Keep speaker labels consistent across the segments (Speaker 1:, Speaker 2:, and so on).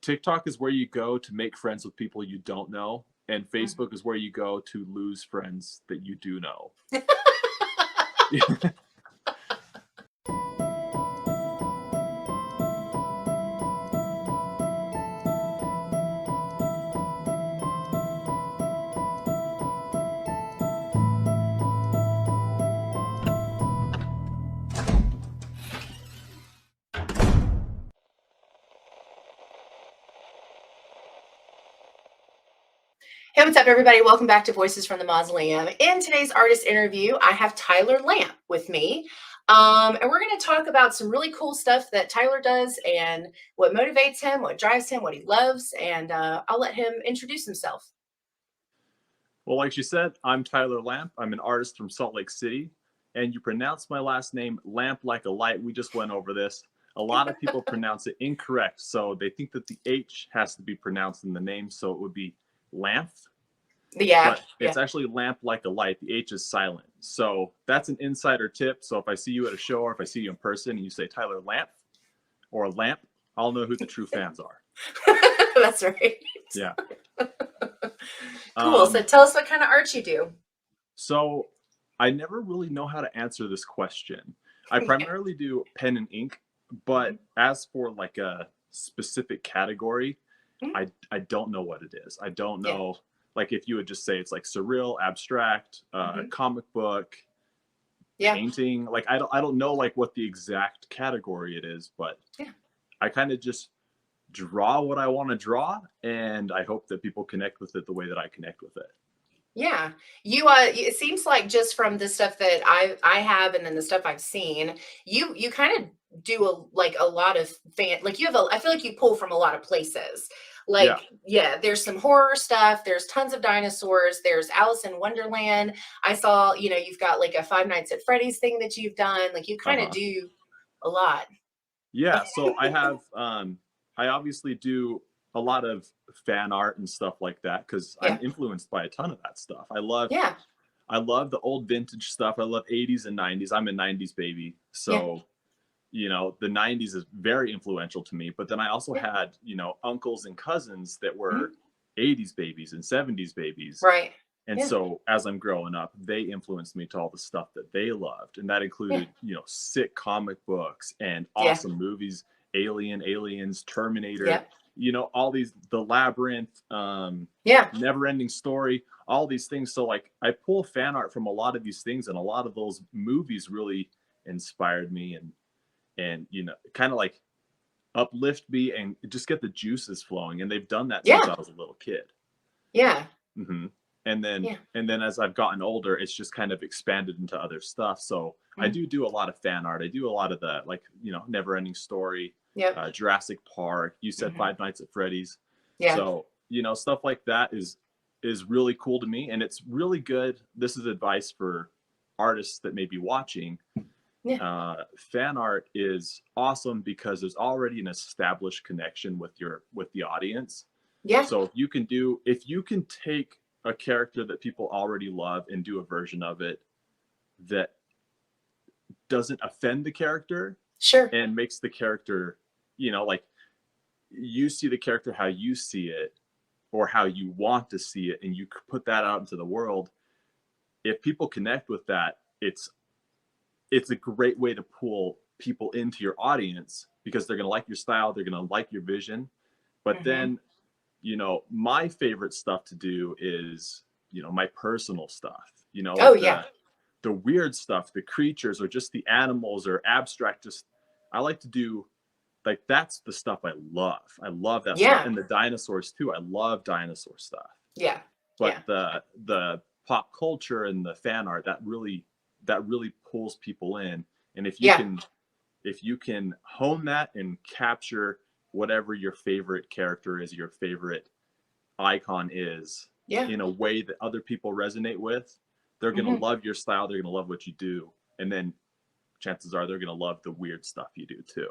Speaker 1: TikTok is where you go to make friends with people you don't know, and
Speaker 2: Mm-hmm.
Speaker 1: Facebook is where you go to lose friends that you do know.
Speaker 2: Hey, what's up, everybody? Welcome back to Voices from the Mausoleum. In today's artist interview, I have Tyler Lamph with me. And we're going to talk about some really cool stuff that Tyler does and what motivates him, what drives him, what he loves. And I'll let him introduce himself.
Speaker 1: Well, like she said, I'm Tyler Lamph. I'm an artist from Salt Lake City. And you pronounce my last name Lamp like a light. We just went over this. A lot of people pronounce it incorrect. So they think that the H has to be pronounced in the name. So it would be Lamph.
Speaker 2: Yeah.
Speaker 1: But it's actually lamp like a light. The H is silent. So that's an insider tip. So if I see you at a show or if I see you in person and you say Tyler Lamph or Lamp, I'll know who the true fans are.
Speaker 2: That's right.
Speaker 1: Yeah.
Speaker 2: Cool. So tell us what kind of art you do.
Speaker 1: So I never really know how to answer this question. I primarily do pen and ink, but as for like a specific category, I don't know what it is. I don't know. Like if you would just say it's like surreal, abstract, comic book, painting. Like I don't know like what the exact category it is, but I kind of just draw what I want to draw, and I hope that people connect with it the way that I connect with it.
Speaker 2: Yeah, you it seems like just from the stuff that I have and then the stuff I've seen, you kind of do a lot of like you have I feel like you pull from a lot of places. Like there's some horror stuff, there's tons of dinosaurs, there's Alice in Wonderland. I saw, you've got like a Five Nights at Freddy's thing that you've done. Like you kind of do a lot.
Speaker 1: Yeah, so I have I obviously do a lot of fan art and stuff like that because I'm influenced by a ton of that stuff. I love the old vintage stuff. I love 80s and 90s. I'm a 90s baby. So, the 90s is very influential to me. But then I also had, uncles and cousins that were 80s babies and 70s babies.
Speaker 2: Right.
Speaker 1: And so as I'm growing up, they influenced me to all the stuff that they loved. And that included, sick comic books and awesome movies, Aliens, Terminator, all these, The Labyrinth, Never Ending Story, all these things. So like I pull fan art from a lot of these things, and a lot of those movies really inspired me and kind of like uplift me and just get the juices flowing. And they've done that since I was a little kid.
Speaker 2: Yeah.
Speaker 1: Mm-hmm. And then as I've gotten older, it's just kind of expanded into other stuff. So I do a lot of fan art. I do a lot of the Never Ending Story, Jurassic Park. You said Five Nights at Freddy's. Yeah. So stuff like that is really cool to me, and it's really good. This is advice for artists that may be watching. Fan art is awesome because there's already an established connection with the audience. Yeah. So if you can take a character that people already love and do a version of it that doesn't offend the character, and makes the character, like you see the character how you see it or how you want to see it, and you put that out into the world. If people connect with that, it's a great way to pull people into your audience because they're going to like your style, they're going to like your vision. But then my favorite stuff to do is, my personal stuff, the weird stuff, the creatures or just the animals or abstract. I like to do like, that's the stuff I love. I love that stuff. And the dinosaurs too. I love dinosaur stuff. Yeah. But the pop culture and the fan art, that really pulls people in. And if you can hone that and capture whatever your favorite character is, your favorite icon is, in a way that other people resonate with, they're going to love your style. They're going to love what you do. And then chances are they're going to love the weird stuff you do too.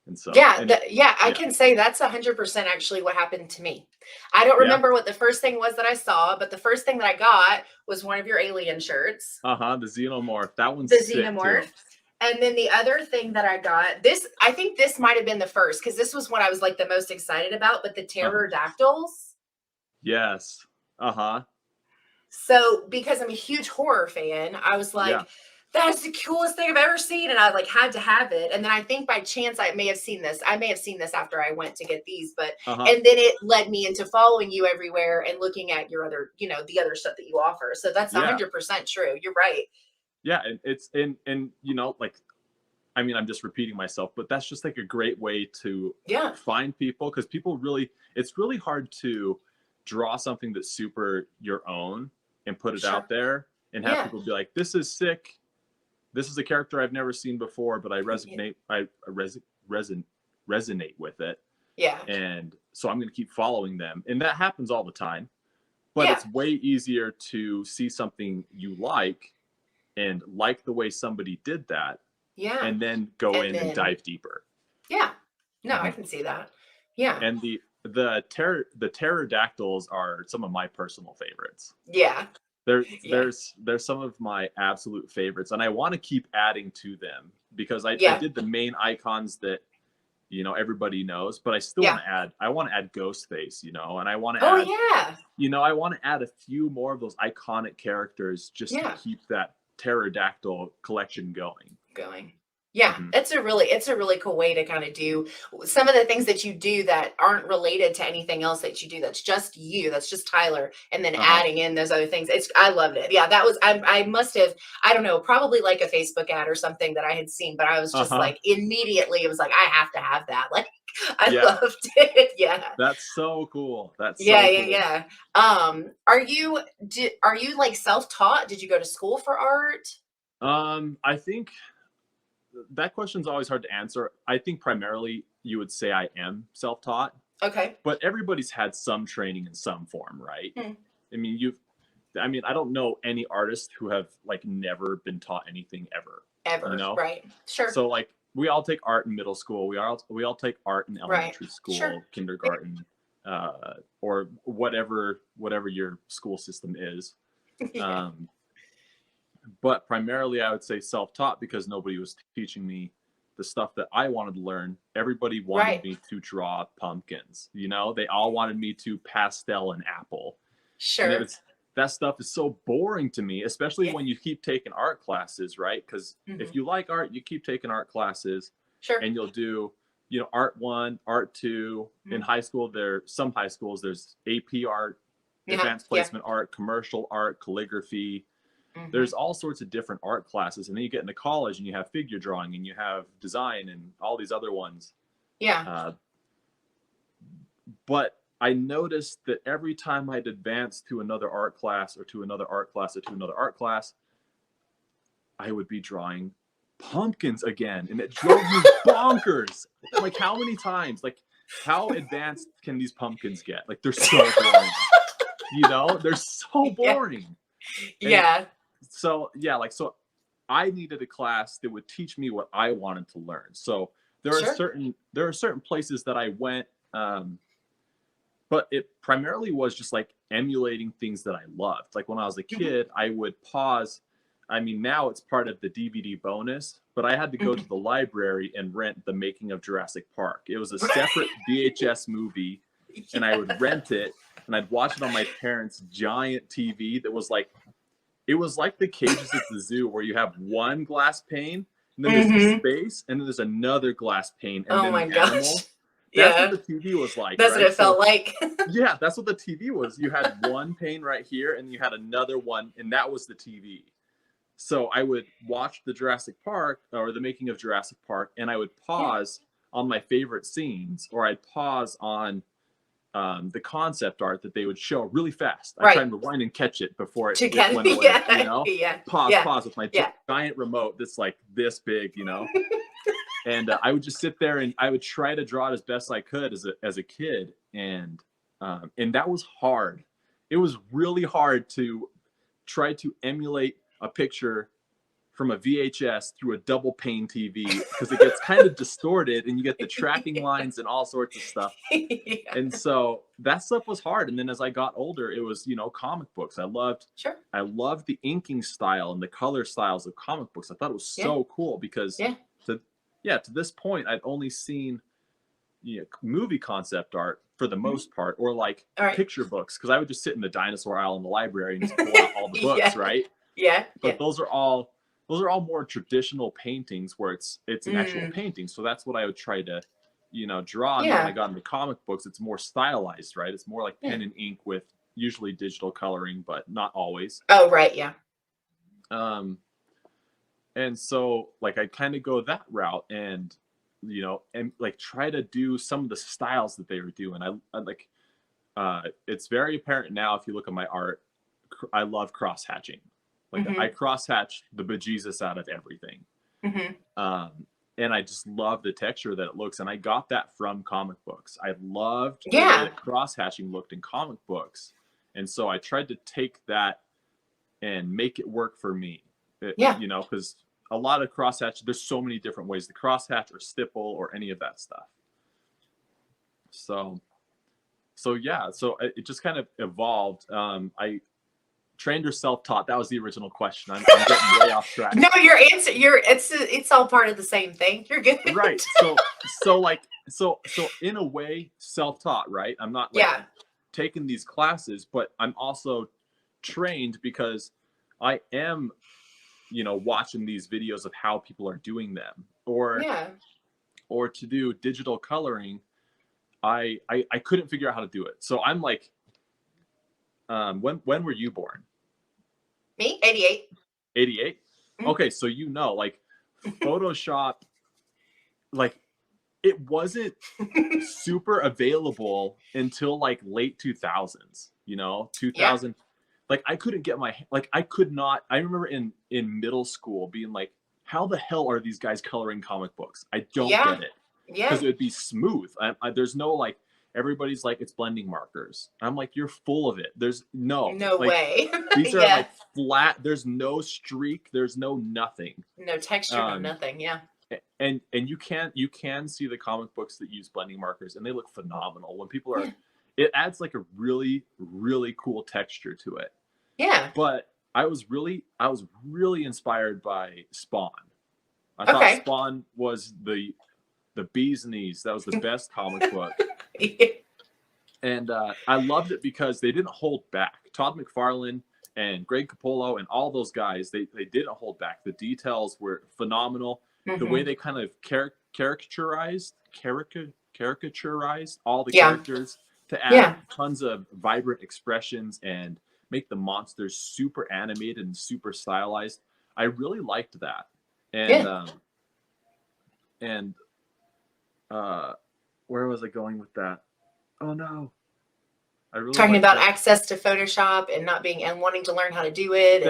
Speaker 1: And so, I can say that's 100% actually what happened to me. I don't remember what the first thing was that I saw, but the first thing that I got was one of your alien shirts. The Xenomorph. That one's
Speaker 2: the
Speaker 1: sick
Speaker 2: Xenomorph.
Speaker 1: too.
Speaker 2: And then the other thing that I got, this, I think this might have been the first, because this was what I was like the most excited about, but the pterodactyls.
Speaker 1: Yes. Uh-huh.
Speaker 2: So because I'm a huge horror fan, I was like, that's the coolest thing I've ever seen. And I like had to have it. And then I think by chance I may have seen this. I may have seen this after I went to get these, but and then it led me into following you everywhere and looking at your other, you know, the other stuff that you offer. So that's 100% true. You're right.
Speaker 1: Yeah, and it's and you know, like, I mean, I'm just repeating myself, but that's just like a great way to find people, because people really, it's really hard to draw something that's super your own and put it out there and have people be like, this is sick. This is a character I've never seen before, but I resonate with it. Yeah. And so I'm going to keep following them. And that happens all the time. But it's way easier to see something you like and like the way somebody did that. Yeah. And then go in and dive deeper. Yeah.
Speaker 2: No, I can see that. Yeah.
Speaker 1: And the pterodactyls are some of my personal favorites.
Speaker 2: Yeah.
Speaker 1: There's some of my absolute favorites, and I want to keep adding to them, because I did the main icons that, you know, everybody knows, but I still want to add Ghostface, you know, and I want to add, you know, I want to add a few more of those iconic characters just to keep that pterodactyl collection going.
Speaker 2: Yeah, it's a really cool way to kind of do some of the things that you do that aren't related to anything else that you do. That's just you. That's just Tyler, and then adding in those other things. I loved it. Yeah, that was I must have, I don't know, probably like a Facebook ad or something that I had seen, but I was just like immediately, it was like, I have to have that. Like I loved it. Yeah,
Speaker 1: that's so cool. That's so cool.
Speaker 2: Yeah. Are you like self-taught? Did you go to school for art?
Speaker 1: I think that question's always hard to answer. I think primarily you would say I am self-taught.
Speaker 2: Okay.
Speaker 1: But everybody's had some training in some form, right? I mean, I don't know any artists who have like never been taught anything ever.
Speaker 2: You know? Right. Sure.
Speaker 1: So like we all take art in middle school. We all take art in elementary school, kindergarten, or whatever your school system is. But primarily I would say self-taught, because nobody was teaching me the stuff that I wanted to learn. Everybody wanted me to draw pumpkins, you know, they all wanted me to pastel an apple.
Speaker 2: Sure.
Speaker 1: And that stuff is so boring to me, especially when you keep taking art classes, right? Because if you like art, you keep taking art classes.
Speaker 2: Sure.
Speaker 1: And you'll do, you know, art 1, art 2. In high school, some high schools, there's AP art, advanced placement art, commercial art, calligraphy. There's all sorts of different art classes. And then you get into college and you have figure drawing and you have design and all these other ones.
Speaker 2: Yeah.
Speaker 1: But I noticed that every time I'd advance to another art class or to another art class or to another art class, I would be drawing pumpkins again. And it drove me bonkers. Like, how many times? Like, how advanced can these pumpkins get? Like, they're so boring. You know, they're so boring.
Speaker 2: Yeah.
Speaker 1: So I needed a class that would teach me what I wanted to learn. So there are certain places that I went, but it primarily was just like emulating things that I loved. Like when I was a kid, I would pause. I mean, now it's part of the DVD bonus, but I had to go to the library and rent The Making of Jurassic Park. It was a separate VHS movie, and I would rent it, and I'd watch it on my parents' giant TV that was like, it was like the cages at the zoo where you have one glass pane, and then there's the space, and then there's another glass pane, and then the animal. That's what the TV was like.
Speaker 2: That's what it felt like.
Speaker 1: Yeah, that's what the TV was. You had one pane right here, and you had another one, and that was the TV. So I would watch the Jurassic Park, or The Making of Jurassic Park, and I would pause on my favorite scenes, or I'd pause on the concept art that they would show really fast. I try and rewind and catch it before it went away. You know? Pause with my giant remote that's like this big, you know. And I would just sit there and I would try to draw it as best I could as a kid, and that was hard. It was really hard to try to emulate a picture from a VHS through a double pane TV because it gets kind of distorted and you get the tracking lines and all sorts of stuff. Yeah. And so that stuff was hard. And then as I got older, it was, comic books. I loved the inking style and the color styles of comic books. I thought it was so cool because to this point, I'd only seen movie concept art for the most part, or like picture books, because I would just sit in the dinosaur aisle in the library and just pull out all the books, right? Yeah. But those are all more traditional paintings where it's an actual painting. So that's what I would try to, draw. And when I got into comic books, it's more stylized, right? It's more like pen and ink with usually digital coloring, but not always.
Speaker 2: Oh, right. Yeah.
Speaker 1: And so like I kind of go that route and, and like try to do some of the styles that they were doing. I like, it's very apparent now if you look at my art, I love cross hatching. Like I cross hatch the bejesus out of everything. And I just love the texture that it looks. And I got that from comic books. I loved the way that cross hatching looked in comic books. And so I tried to take that and make it work for me. Because a lot of cross hatch, there's so many different ways to cross hatch or stipple or any of that stuff. So it just kind of evolved. I trained or self-taught. That was the original question. I'm getting way off track.
Speaker 2: No, your answer, it's all part of the same thing. You're good.
Speaker 1: Right. So in a way, self-taught, right? I'm not taking these classes, but I'm also trained because I am, watching these videos of how people are doing them, or to do digital coloring. I couldn't figure out how to do it. So I'm like, when were you born?
Speaker 2: Me? 88.
Speaker 1: 88? Okay, so like Photoshop, like it wasn't super available until like late 2000s, 2000. Like I couldn't get I remember in middle school being like, how the hell are these guys coloring comic books? I don't get it. Because it would be smooth. There's no like, everybody's like, it's blending markers. I'm like, you're full of it. There's no
Speaker 2: way.
Speaker 1: These are like flat. There's no streak. There's no nothing.
Speaker 2: No texture, no nothing. Yeah.
Speaker 1: And you can see the comic books that use blending markers, and they look phenomenal. When people are, it adds like a really, really cool texture to it. Yeah. But I was really inspired by Spawn. I thought Spawn was the bee's knees. That was the best comic book. And I loved it because they didn't hold back. Todd McFarlane and Greg Capullo and all those guys, they didn't hold back. The details were phenomenal. The way they kind of caricaturized all the characters to add tons of vibrant expressions and make the monsters super animated and super stylized. I really liked that. And where was I going with that? Oh no. I really
Speaker 2: talking about access to Photoshop and wanting to learn how to do it.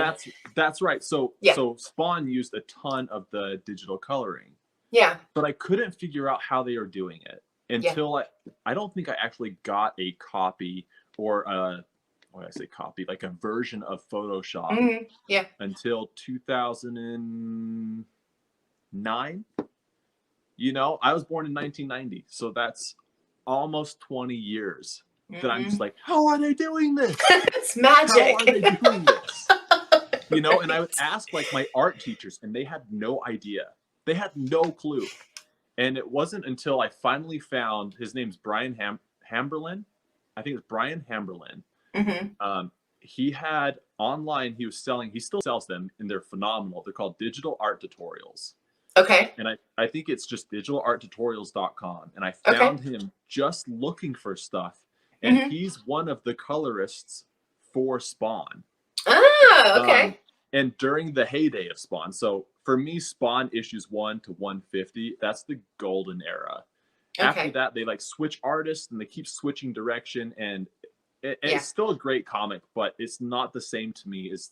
Speaker 1: That's right. So Spawn used a ton of the digital coloring.
Speaker 2: Yeah.
Speaker 1: But I couldn't figure out how they were doing it until I don't think I actually got a copy or like a version of Photoshop until 2009. I was born in 1990, so that's almost 20 years that I'm just like, how are they doing this?
Speaker 2: It's magic.
Speaker 1: How are they doing this? And I would ask like my art teachers, and they had no idea. They had no clue. And it wasn't until I finally found, his name's Brian Hamberlin. I think it's Brian Hamberlin. He had online, he still sells them, and they're phenomenal. They're called digital art tutorials. Okay. And I think it's just digitalarttutorials.com. And I found him just looking for stuff. And he's one of the colorists for Spawn.
Speaker 2: Oh, okay.
Speaker 1: And during the heyday of Spawn. So for me, Spawn issues 1 to 150, that's the golden era. After that, they like switch artists and they keep switching direction. And it's still a great comic, but it's not the same to me as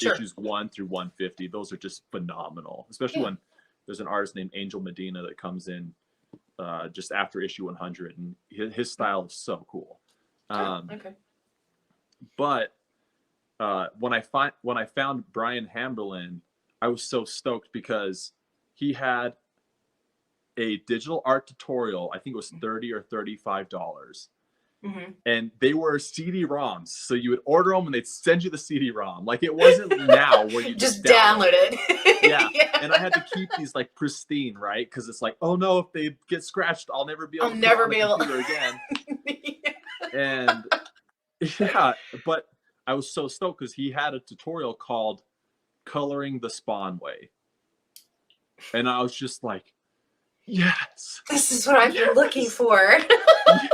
Speaker 1: issues 1 through 150. Those are just phenomenal, especially when there's an artist named Angel Medina that comes in just after issue 100, and his style is so cool. But when I found Brian Hamberlin, I was so stoked because he had a digital art tutorial. I think it was $30 or $35.
Speaker 2: Mm-hmm.
Speaker 1: And they were CD-ROMs. So you would order them and they'd send you the CD-ROM. Like it wasn't now where you just download it. Yeah. Yeah. And I had to keep these like pristine, right? Because it's like, oh no, if they get scratched, I'll never be able to put it on the computer again. And yeah, but I was so stoked because he had a tutorial called Coloring the Spawn Way. And I was just like, yes.
Speaker 2: This is what I've been looking for.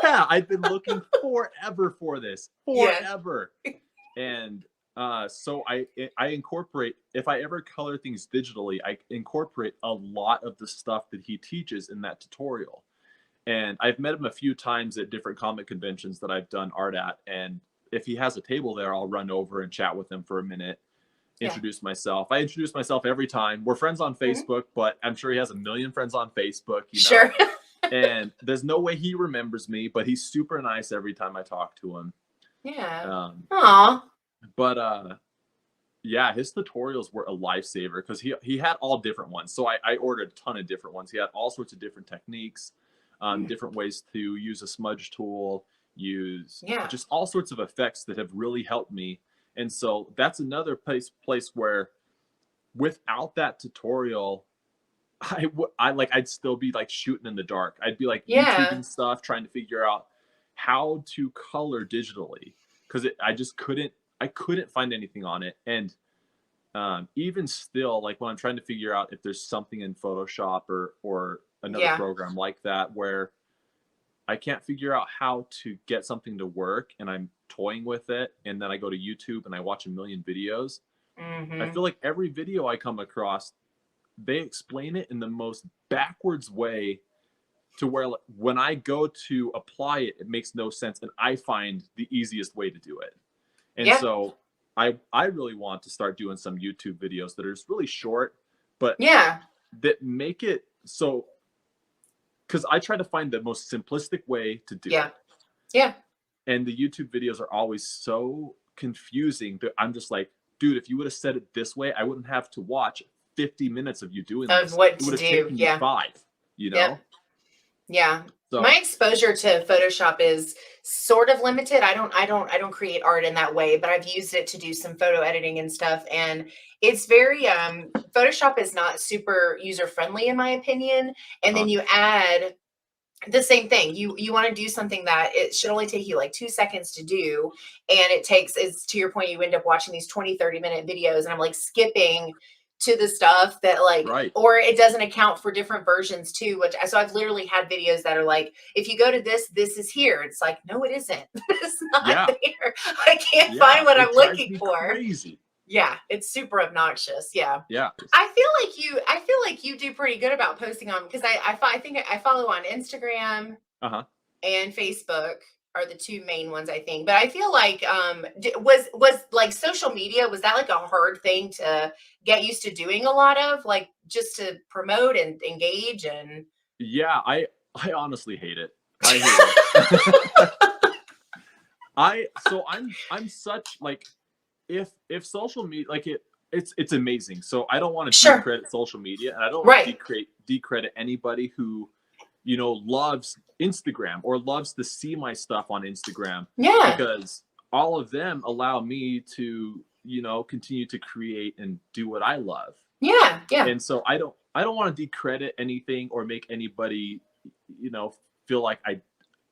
Speaker 1: Yeah, I've been looking forever for this. Forever. Yes. And so I incorporate, if I ever color things digitally, I incorporate a lot of the stuff that he teaches in that tutorial. And I've met him a few times at different comic conventions that I've done art at. And if he has a table there, I'll run over and chat with him for a minute, introduce myself. I introduce myself every time. We're friends on Facebook, but I'm sure he has a million friends on Facebook. You know?
Speaker 2: Sure.
Speaker 1: And there's no way he remembers me, but he's super nice every time I talk to him.
Speaker 2: Yeah. Aw.
Speaker 1: But yeah, his tutorials were a lifesaver because he had all different ones. So I ordered a ton of different ones. He had all sorts of different techniques, different ways to use a smudge tool, use just all sorts of effects that have really helped me. And so that's another place where without that tutorial, I'd still be like shooting in the dark. I'd be like YouTubing stuff, trying to figure out how to color digitally because I couldn't find anything on it. And even still, like when I'm trying to figure out if there's something in Photoshop or another program like that where I can't figure out how to get something to work and I'm toying with it, and then I go to YouTube and I watch a million videos. I feel like every video I come across, they explain it in the most backwards way to where when I go to apply it, it makes no sense. And I find the easiest way to do it. And so I really want to start doing some YouTube videos that are just really short, but that make it so, because I try to find the most simplistic way to do it.
Speaker 2: Yeah.
Speaker 1: And the YouTube videos are always so confusing that I'm just like, dude, if you would have said it this way, I wouldn't have to watch 50 minutes of you doing this.
Speaker 2: What
Speaker 1: it would have
Speaker 2: to do.
Speaker 1: taken you 5, you know?
Speaker 2: Yeah. So, my exposure to Photoshop is sort of limited. I don't create art in that way, but I've used it to do some photo editing and stuff. And it's very, Photoshop is not super user friendly in my opinion. And then you add the same thing. You want to do something that it should only take you like 2 seconds to do. And it takes, is to your point, you end up watching these 20, 30-minute videos and I'm like skipping to the stuff that like, or it doesn't account for different versions too, so I've literally had videos that are like, if you go to this is here. It's like, no, it isn't. It's not there. I can't find what I'm looking for.
Speaker 1: Crazy.
Speaker 2: Yeah, it's super obnoxious. Yeah. I feel like you do pretty good about posting on, because I think I follow on Instagram and Facebook are the two main ones, I think. But I feel like was like social media, was that like a hard thing to get used to doing a lot of, like just to promote and engage? And
Speaker 1: I honestly hate it. I hate it. I'm such like, if social media, like it's amazing. So I don't want to discredit social media, and I don't want to decredit anybody who, you know, loves Instagram or loves to see my stuff on Instagram. Because all of them allow me to, you know, continue to create and do what I love. And so I don't want to discredit anything or make anybody, you know, feel like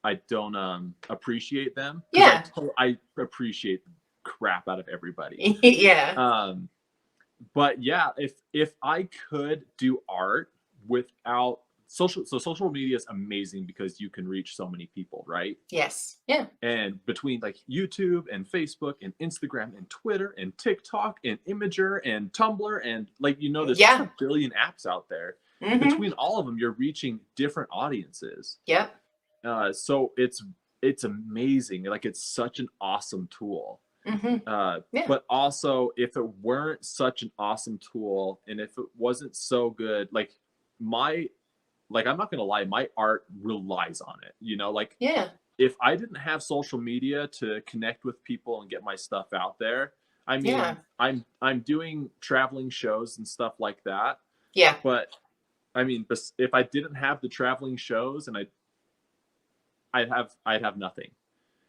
Speaker 1: I don't appreciate them. I appreciate the crap out of everybody. But if I could do art without social media is amazing because you can reach so many people, right? And between like YouTube and Facebook and Instagram and Twitter and TikTok and Imager and Tumblr and like, you know, there's a billion apps out there. Between all of them, you're reaching different audiences. So it's amazing. Like, it's such an awesome tool. But also, if it weren't such an awesome tool and if it wasn't so good, like I'm not gonna lie, my art relies on it, you know, like if I didn't have social media to connect with people and get my stuff out there, I mean, I'm doing traveling shows and stuff like that.
Speaker 2: Yeah.
Speaker 1: But I mean, if I didn't have the traveling shows, and I'd have nothing.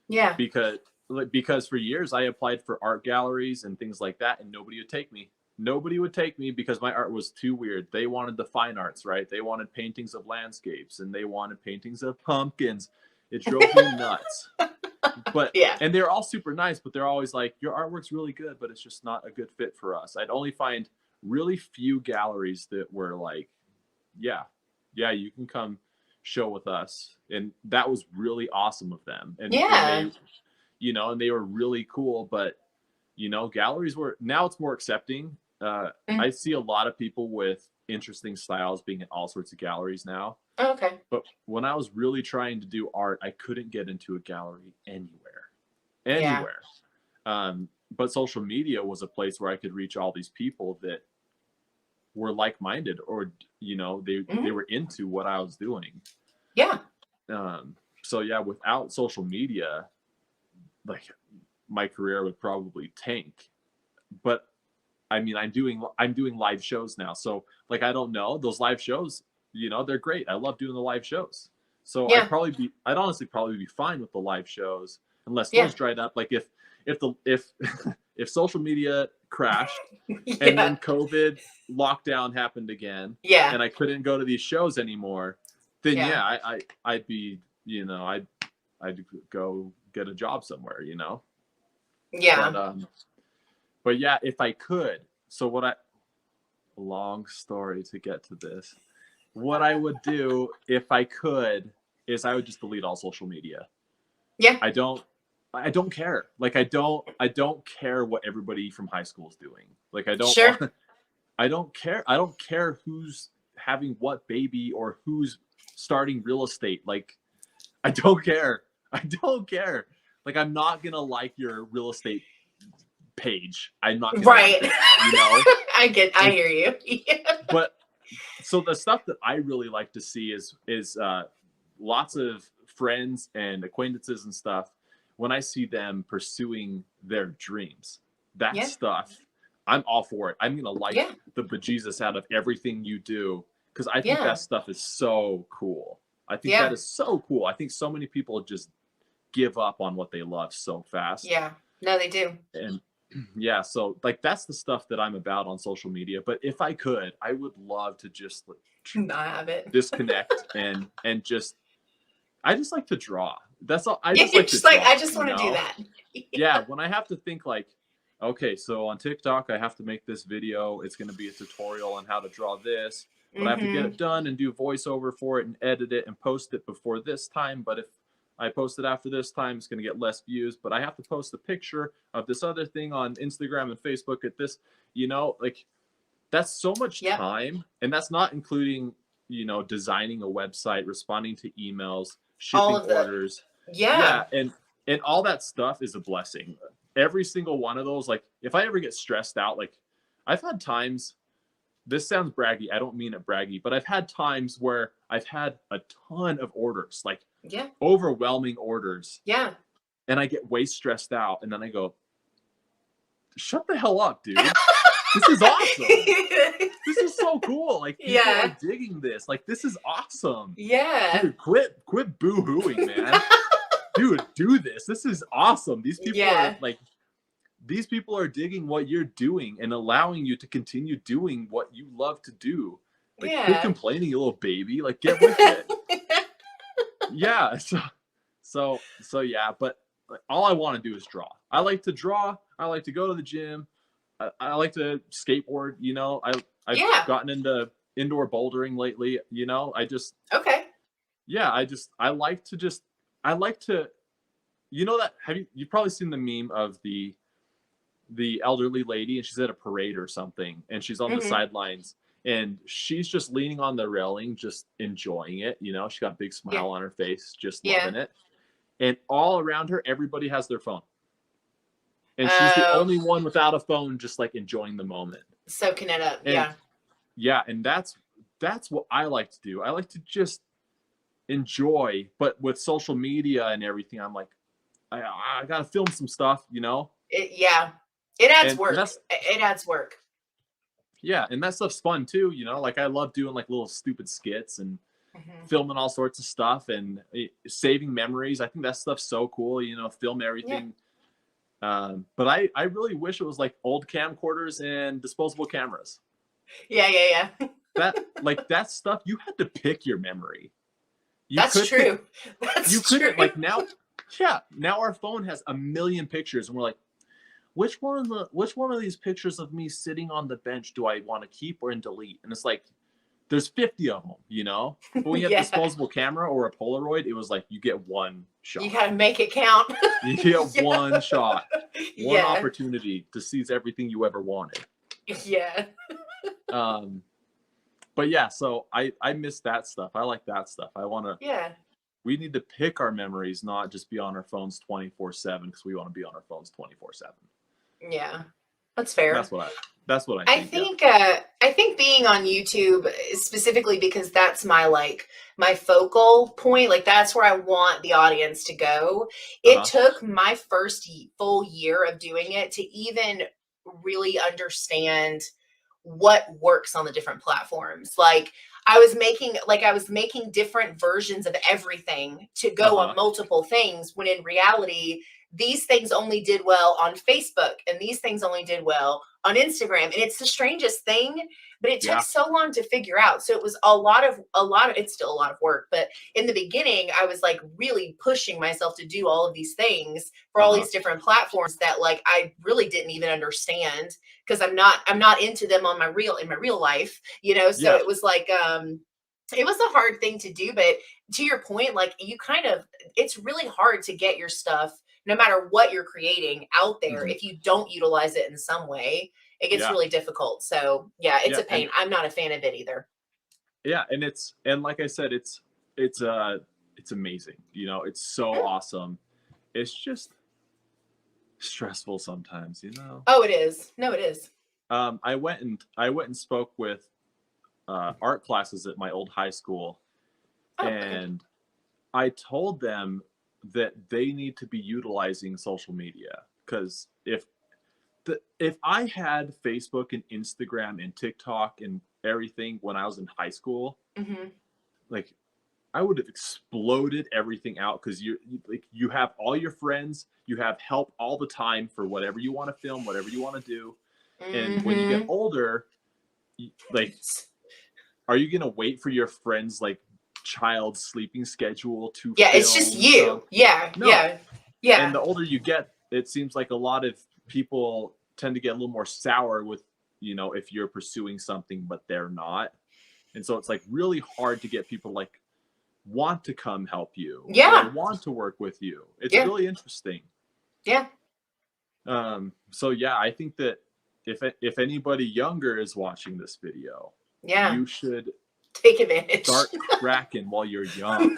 Speaker 2: Yeah.
Speaker 1: Because for years I applied for art galleries and things like that, and nobody would take me. Nobody would take me because my art was too weird. They wanted the fine arts, right? They wanted paintings of landscapes, and they wanted paintings of pumpkins. It drove me nuts. But and they're all super nice, but they're always like, your artwork's really good, but it's just not a good fit for us. I'd only find really few galleries that were like, yeah, you can come show with us. And that was really awesome of them. And they, you know, and they were really cool. But, you know, galleries now it's more accepting. I see a lot of people with interesting styles being in all sorts of galleries now.
Speaker 2: Oh, okay.
Speaker 1: But when I was really trying to do art, I couldn't get into a gallery anywhere. But social media was a place where I could reach all these people that were like-minded, or, you know, they were into what I was doing.
Speaker 2: Yeah.
Speaker 1: So yeah, without social media, like, my career would probably tank. But I mean, I'm doing live shows now. So like, I don't know, those live shows, you know, they're great. I love doing the live shows. So I'd honestly probably be fine with the live shows unless those dried up. Like if if social media crashed and then COVID lockdown happened again, and I couldn't go to these shows anymore, then I'd be, you know, I'd go get a job somewhere, you know. But yeah, if I could, long story to get to this. What I would do if I could is I would just delete all social media.
Speaker 2: Yeah.
Speaker 1: I don't care. Like, I don't care what everybody from high school is doing. Like, I don't care. I don't care who's having what baby or who's starting real estate. Like, I don't care. Like, I'm not going to like your real estate page. I'm not gonna like it, you know.
Speaker 2: I hear you.
Speaker 1: But so the stuff that I really like to see is lots of friends and acquaintances and stuff. When I see them pursuing their dreams, that stuff, I'm all for it. I'm gonna like the bejesus out of everything you do, because I think that stuff is so cool. I think that is so cool. I think so many people just give up on what they love so fast.
Speaker 2: Yeah, no, they do.
Speaker 1: And yeah, so like, that's the stuff that I'm about on social media. But if I could, I would love to just
Speaker 2: not have it,
Speaker 1: disconnect and just, I just like to draw. That's all. I just
Speaker 2: I just want to do that.
Speaker 1: Yeah, when I have to think like, okay, so on TikTok I have to make this video. It's going to be a tutorial on how to draw this, but I have to get it done and do voiceover for it and edit it and post it before this time. But if I post it after this time, it's going to get less views, but I have to post a picture of this other thing on Instagram and Facebook at this, you know, like, that's so much time. And that's not including, you know, designing a website, responding to emails, shipping orders. And all that stuff is a blessing. Every single one of those, like, if I ever get stressed out, like, I've had times, this sounds braggy, I don't mean it braggy, but I've had times where I've had a ton of orders, like, overwhelming orders. And I get way stressed out, and then I go, shut the hell up, dude. This is awesome. This is so cool. Like, people are digging this. Like, this is awesome. Dude, quit boo-hooing, man. Dude, do this. This is awesome. These people are like, these people are digging what you're doing and allowing you to continue doing what you love to do. Like, quit complaining, you little baby. Like, get with it. So yeah, but like, all I want to do is draw. I like to draw. I like to go to the gym. I like to skateboard. You know, I've gotten into indoor bouldering lately. You know, I like to, you know, that you've probably seen the meme of the elderly lady, and she's at a parade or something, and she's on the sidelines. And she's just leaning on the railing, just enjoying it. You know, she got a big smile on her face, just loving it. And all around her, everybody has their phone. And she's the only one without a phone, just like enjoying the moment.
Speaker 2: Soaking it up.
Speaker 1: And that's what I like to do. I like to just enjoy. But with social media and everything, I'm like, I got to film some stuff, you know?
Speaker 2: It adds work. It adds work.
Speaker 1: Yeah, and that stuff's fun too, you know, like I love doing like little stupid skits and filming all sorts of stuff and saving memories. I think that stuff's so cool, you know, film everything. But I really wish it was like old camcorders and disposable cameras.
Speaker 2: Yeah.
Speaker 1: That stuff, you had to pick your memory.
Speaker 2: That's true.
Speaker 1: You couldn't, like now, now our phone has a million pictures and we're like, which one of these pictures of me sitting on the bench do I want to keep or delete? And it's like, there's 50 of them, you know? But when you have a disposable camera or a Polaroid, it was like, you get one shot.
Speaker 2: You got to make it count.
Speaker 1: You get one shot, one opportunity to seize everything you ever wanted.
Speaker 2: Yeah.
Speaker 1: But yeah, so I miss that stuff. I like that stuff. I want to, we need to pick our memories, not just be on our phones 24/7 because we want to be on our phones 24/7.
Speaker 2: Yeah, that's fair.
Speaker 1: That's what I think.
Speaker 2: I think being on YouTube specifically because that's my focal point, like that's where I want the audience to go. It took my first full year of doing it to even really understand what works on the different platforms. Like I was making different versions of everything to go on multiple things when in reality these things only did well on Facebook and these things only did well on Instagram. And it's the strangest thing, but it took so long to figure out. So it was a lot of, it's still a lot of work, but in the beginning I was like really pushing myself to do all of these things for all these different platforms that like, I really didn't even understand because I'm not into them in my real life, you know? So it was like, it was a hard thing to do, but to your point, like it's really hard to get your stuff, no matter what you're creating out there. If you don't utilize it in some way, it gets really difficult. So it's a pain. I'm not a fan of it either.
Speaker 1: Yeah. And like I said, it's amazing. You know, it's so awesome. It's just stressful sometimes, you know?
Speaker 2: Oh, it is. No, it is.
Speaker 1: I went and spoke with art classes at my old high school. And I told them that they need to be utilizing social media because if I had Facebook and Instagram and TikTok and everything when I was in high school, like I would have exploded everything out because you have all your friends, you have help all the time for whatever you want to film, whatever you want to do, and when you get older, like, are you gonna wait for your friends like child's sleeping schedule to
Speaker 2: it's just you
Speaker 1: and the older you get, it seems like a lot of people tend to get a little more sour with, you know, if you're pursuing something but they're not, and so it's like really hard to get people like want to come help you or want to work with you. It's really interesting. So I think that if anybody younger is watching this video, you should
Speaker 2: take advantage.
Speaker 1: Start cracking while you're young.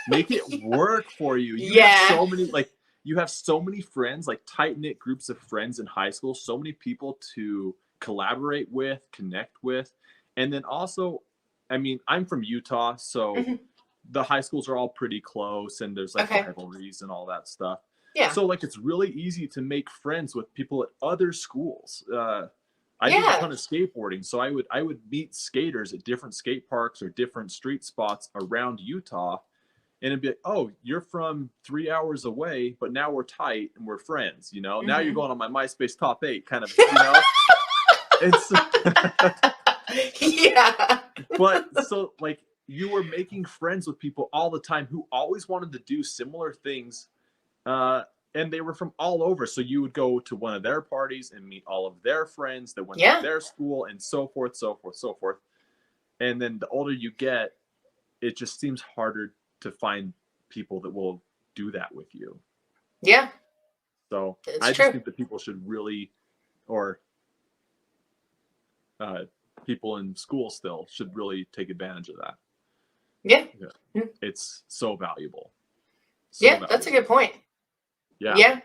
Speaker 1: Make it work for you. You have so many friends, like tight-knit groups of friends in high school, so many people to collaborate with, connect with. And then also, I mean, I'm from Utah, so the high schools are all pretty close and there's like rivalries and all that stuff. So like it's really easy to make friends with people at other schools. I did a ton of skateboarding, so I would meet skaters at different skate parks or different street spots around Utah, and it'd be like, oh, you're from 3 hours away, but now we're tight and we're friends, you know? Now you're going on my MySpace top 8 kind of, you know? It's But so like you were making friends with people all the time who always wanted to do similar things. And they were from all over. So you would go to one of their parties and meet all of their friends that went to their school and so forth. And then the older you get, it just seems harder to find people that will do that with you.
Speaker 2: Yeah.
Speaker 1: So I just think that people should really, or people in school still should really take advantage of that. It's so valuable.
Speaker 2: That's a good point. Yeah.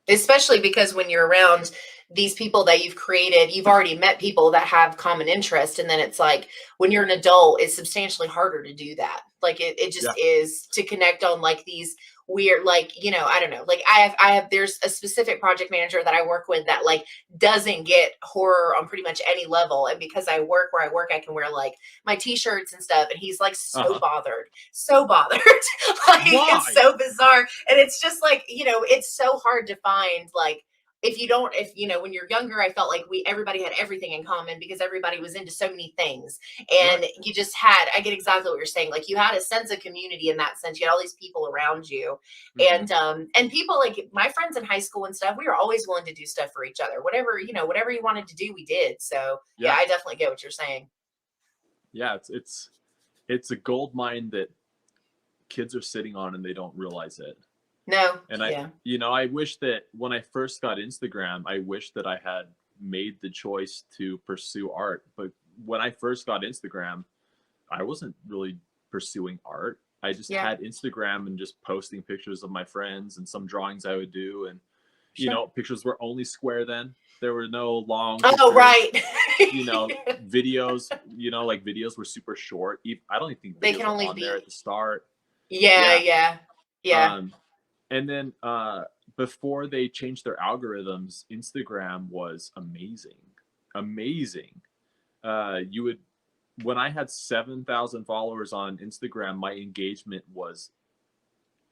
Speaker 2: Especially because when you're around these people that you've created, you've already met people that have common interest. And then it's like, when you're an adult, it's substantially harder to do that. Like it just is to connect on like these weird, like, you know, I don't know, like I have, there's a specific project manager that I work with that like doesn't get horror on pretty much any level. And because I work where I work, I can wear like my t-shirts and stuff. And he's like so bothered, like
Speaker 1: Why?
Speaker 2: it's so bizarre. And it's just like, you know, it's so hard to find, like, if you know, when you're younger, I felt like everybody had everything in common because everybody was into so many things. And you just had, I get exactly what you're saying. Like you had a sense of community in that sense. You had all these people around you. And people like my friends in high school and stuff, we were always willing to do stuff for each other. Whatever, you know, whatever you wanted to do, we did. So yeah, I definitely get what you're saying.
Speaker 1: Yeah, it's a gold mine that kids are sitting on and they don't realize it.
Speaker 2: No.
Speaker 1: And I wish that when I first got Instagram, I wish that I had made the choice to pursue art. But when I first got Instagram, I wasn't really pursuing art. I just had Instagram and just posting pictures of my friends and some drawings I would do. And, you know, pictures were only square then. There were no long pictures, you know, videos, you know, like videos were super short. I don't even think
Speaker 2: they can only
Speaker 1: be there at the start.
Speaker 2: Yeah.
Speaker 1: And then before they changed their algorithms, Instagram was amazing. When I had 7,000 followers on Instagram, my engagement was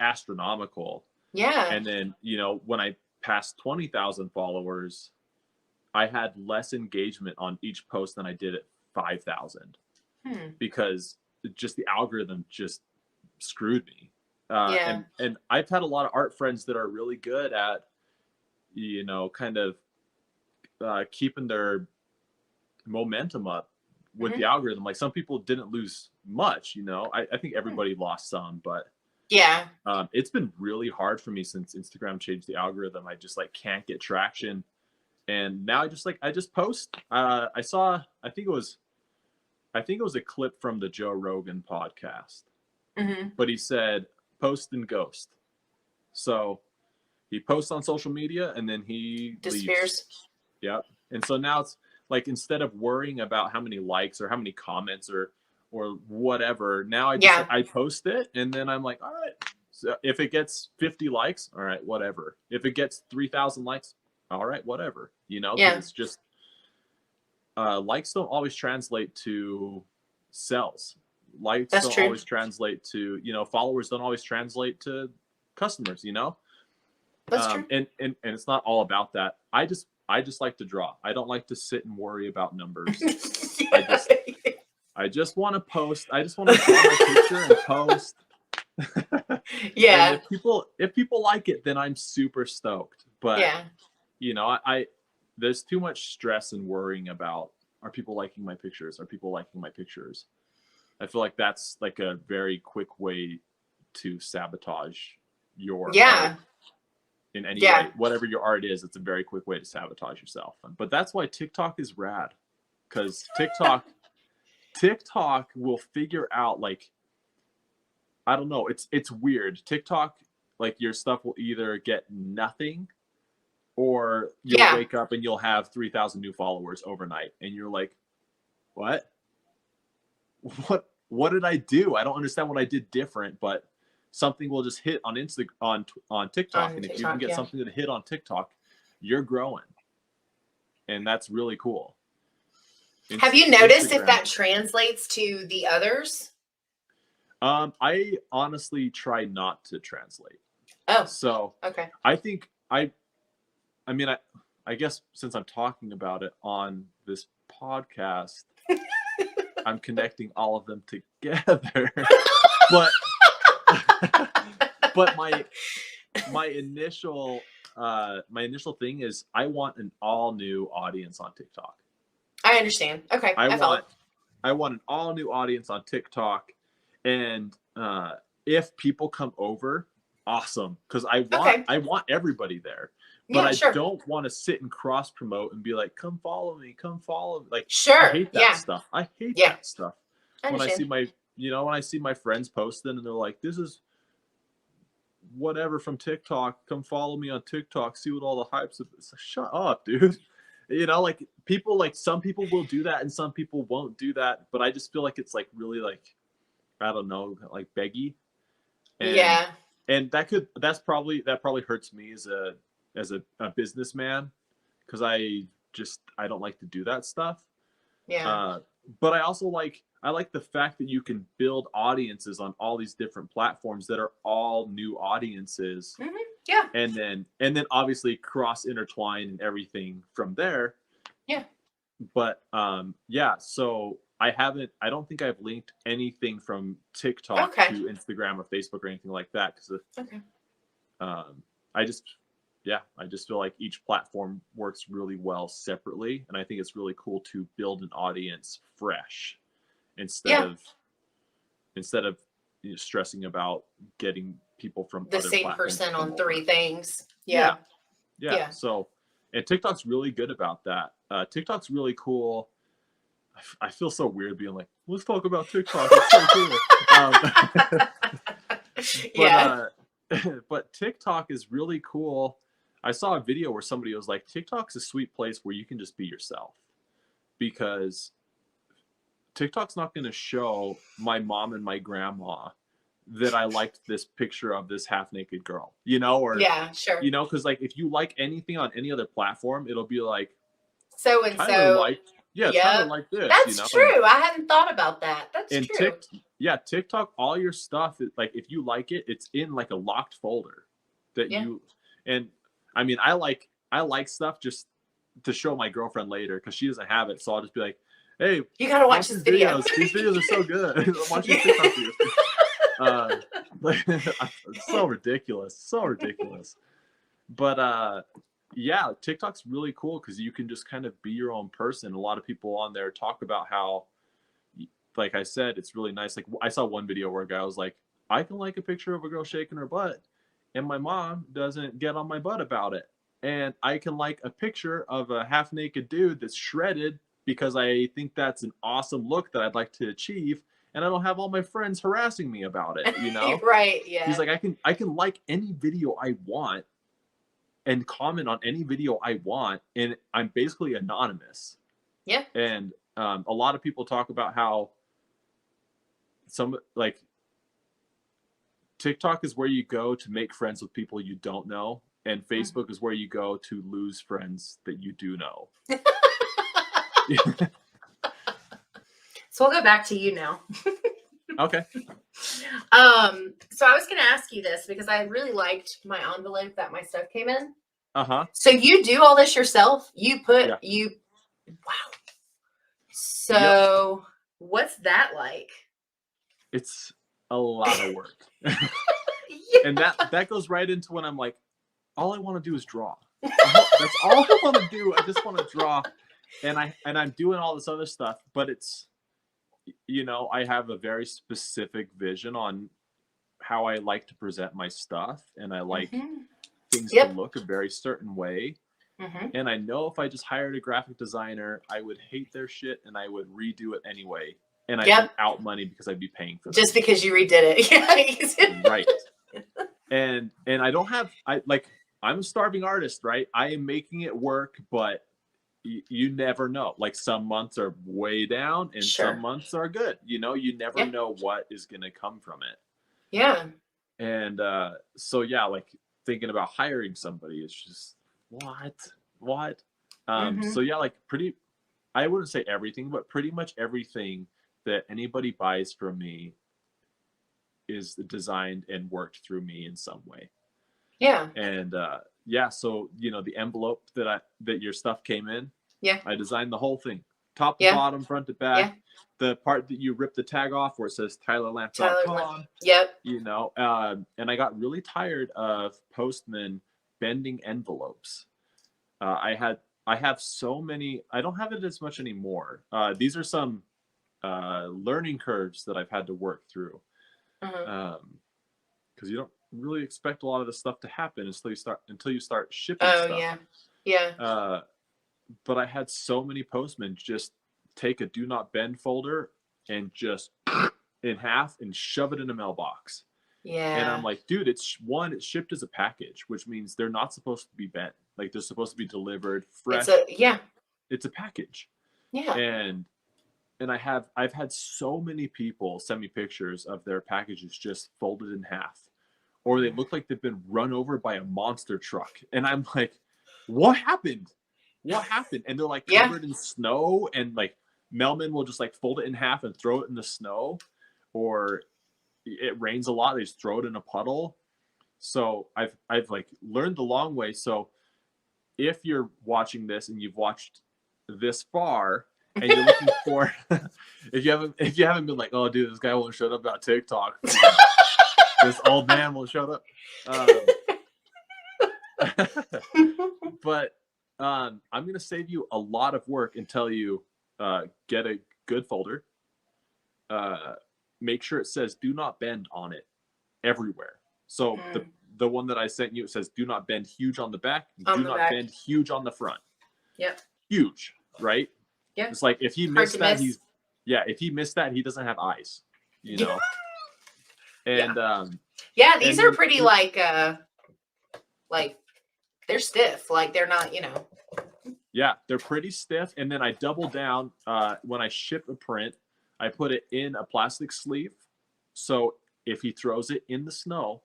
Speaker 1: astronomical.
Speaker 2: Yeah.
Speaker 1: And then, you know, when I passed 20,000 followers, I had less engagement on each post than I did at 5,000 because just the algorithm just screwed me. And I've had a lot of art friends that are really good at, you know, kind of keeping their momentum up with the algorithm. Like some people didn't lose much, you know. I think everybody lost some, but it's been really hard for me since Instagram changed the algorithm. I just like can't get traction. And now I just post. I think it was a clip from the Joe Rogan podcast. But he said post and ghost. So he posts on social media and then he
Speaker 2: disappears.
Speaker 1: Leaves. Yep. And so now it's like, instead of worrying about how many likes or how many comments or whatever, now I post it and then I'm like, all right, so if it gets 50 likes, all right, whatever. If it gets 3,000 likes, all right, whatever, you know, because it's just likes don't always translate to sales. Likes don't always translate to, you know, followers don't always translate to customers, you know.
Speaker 2: That's true.
Speaker 1: And it's not all about that. I just like to draw. I don't like to sit and worry about numbers. I just want to post. I just want to draw my picture and post. And if people like it, then I'm super stoked. But you know, there's too much stress and worrying about, are people liking my pictures? Are people liking my pictures? I feel like that's like a very quick way to sabotage your art in any way. Whatever your art is, it's a very quick way to sabotage yourself. But that's why TikTok is rad, because TikTok will figure out, like, I don't know, it's weird. TikTok, like, your stuff will either get nothing or you'll wake up and you'll have 3,000 new followers overnight and you're like, what did I do? I don't understand what I did different, but something will just hit on TikTok. And if you can get something to hit on TikTok, you're growing. And that's really cool.
Speaker 2: Have you noticed if that translates to the others?
Speaker 1: I honestly try not to translate.
Speaker 2: Oh,
Speaker 1: so
Speaker 2: okay.
Speaker 1: I think I mean, I guess since I'm talking about it on this podcast, I'm connecting all of them together. but my initial thing is I want an all new audience on TikTok.
Speaker 2: I understand. Okay.
Speaker 1: I want an all new audience on TikTok, and if people come over, awesome, because I want everybody there. But I don't want to sit and cross promote and be like, come follow me. Like, I hate that stuff. I hate that stuff. When I see my friends posting and they're like, this is whatever from TikTok, come follow me on TikTok, see what all the hype's. It's like, shut up, dude. You know, like, people, like, some people will do that and some people won't do that. But I just feel like it's like really, like, I don't know, like, beggy. And and that probably hurts me as a businessman, because I don't like to do that stuff.
Speaker 2: Yeah.
Speaker 1: But I like the fact that you can build audiences on all these different platforms that are all new audiences.
Speaker 2: Mm-hmm. Yeah.
Speaker 1: And then obviously cross intertwine and everything from there.
Speaker 2: Yeah.
Speaker 1: But yeah, so I don't think I've linked anything from TikTok to Instagram or Facebook or anything like that, because I just feel like each platform works really well separately, and I think it's really cool to build an audience fresh instead of stressing about getting people from
Speaker 2: the
Speaker 1: other
Speaker 2: same
Speaker 1: platforms
Speaker 2: person on 3 things.
Speaker 1: Yeah. So, and TikTok's really good about that. TikTok's really cool. I feel so weird being like, let's talk about TikTok. It's so cool. But TikTok is really cool. I saw a video where somebody was like, TikTok's a sweet place where you can just be yourself, because TikTok's not going to show my mom and my grandma that I liked this picture of this half-naked girl, or
Speaker 2: sure,
Speaker 1: because like if you like anything on any other platform, it'll be like
Speaker 2: so and
Speaker 1: Tyler
Speaker 2: so
Speaker 1: liked, Tyler liked this.
Speaker 2: That's true. I hadn't thought about that. That's true.
Speaker 1: TikTok, all your stuff, like if you like it, it's in like a locked folder that and I mean, I like stuff just to show my girlfriend later because she doesn't have it, so I'll just be like, hey,
Speaker 2: you gotta watch this video.
Speaker 1: These videos are so good. Watch these TikTok videos. It's so ridiculous. But yeah, TikTok's really cool because you can just kind of be your own person. A lot of people on there talk about how, like I said, it's really nice. Like I saw one video where a guy was like, I can like a picture of a girl shaking her butt, and my mom doesn't get on my butt about it. And I can like a picture of a half-naked dude that's shredded because I think that's an awesome look that I'd like to achieve, and I don't have all my friends harassing me about it,
Speaker 2: Right, yeah.
Speaker 1: He's like, I can like any video I want and comment on any video I want, and I'm basically anonymous.
Speaker 2: Yeah.
Speaker 1: And a lot of people talk about how TikTok is where you go to make friends with people you don't know, and Facebook is where you go to lose friends that you do know.
Speaker 2: So we'll go back to you now.
Speaker 1: Okay.
Speaker 2: So I was going to ask you this because I really liked my envelope that my stuff came in.
Speaker 1: Uh-huh.
Speaker 2: So you do all this yourself? Wow. So what's that like?
Speaker 1: It's a lot of work. And that goes right into when I'm like, all I want to do is draw. That's all I want to do. I just want to draw. And I'm doing all this other stuff, but it's, I have a very specific vision on how I like to present my stuff, and I like things to look a very certain way. And I know if I just hired a graphic designer, I would hate their shit and I would redo it anyway. And I'd be out money because I'd be paying for that.
Speaker 2: Just because you redid it.
Speaker 1: Right. And I'm a starving artist, right? I am making it work, but you never know. Like some months are way down and some months are good. You never know what is going to come from it.
Speaker 2: Yeah.
Speaker 1: And so, yeah, like thinking about hiring somebody, it's just, what? So, yeah, like I wouldn't say everything, but pretty much everything that anybody buys from me is designed and worked through me in some way.
Speaker 2: Yeah.
Speaker 1: And yeah, so the envelope that your stuff came in, I designed the whole thing, top to bottom, front to back. The part that you rip the tag off where it says tylerlamph.com.
Speaker 2: Yep.
Speaker 1: And I got really tired of postmen bending envelopes. I have so many. I don't have it as much anymore. These are some learning curves that I've had to work through. Because you don't really expect a lot of this stuff to happen until you start shipping stuff.
Speaker 2: Yeah.
Speaker 1: But I had so many postmen just take a do not bend folder and just in half and shove it in a mailbox.
Speaker 2: Yeah.
Speaker 1: And I'm like, dude, it's shipped as a package, which means they're not supposed to be bent. Like they're supposed to be delivered fresh. It's a package.
Speaker 2: Yeah.
Speaker 1: And I've had so many people send me pictures of their packages just folded in half or they look like they've been run over by a monster truck. And I'm like, what happened? What happened? And they're like covered in snow, and like mailmen will just like fold it in half and throw it in the snow, or it rains a lot, they just throw it in a puddle. So I've like learned the long way. So if you're watching this and you've watched this far and you're looking for if you haven't been like, oh dude, this guy won't shut up about TikTok. This old man will shut up. But I'm gonna save you a lot of work and tell you, get a good folder. Make sure it says do not bend on it everywhere. So the one that I sent you, it says do not bend huge on the back, do not bend huge on the front.
Speaker 2: Yep.
Speaker 1: Huge, right?
Speaker 2: Yep.
Speaker 1: It's like if he missed that, if he missed that, he doesn't have eyes, you know. And
Speaker 2: these are pretty like they're stiff, like they're not, you know.
Speaker 1: Yeah, they're pretty stiff. And then I double down when I ship a print, I put it in a plastic sleeve. So if he throws it in the snow,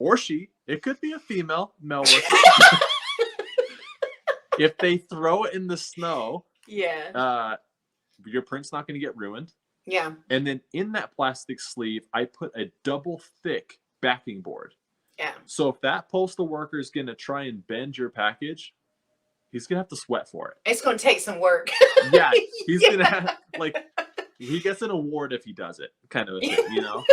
Speaker 1: or she, it could be a male worker. If they throw it in the snow, your print's not going to get ruined.
Speaker 2: Yeah.
Speaker 1: And then in that plastic sleeve, I put a double thick backing board.
Speaker 2: Yeah.
Speaker 1: So if that postal worker is going to try and bend your package, he's going to have to sweat for it.
Speaker 2: It's going to take some work.
Speaker 1: Yeah. He's going to have, like, he gets an award if he does it, kind of a thing, you know?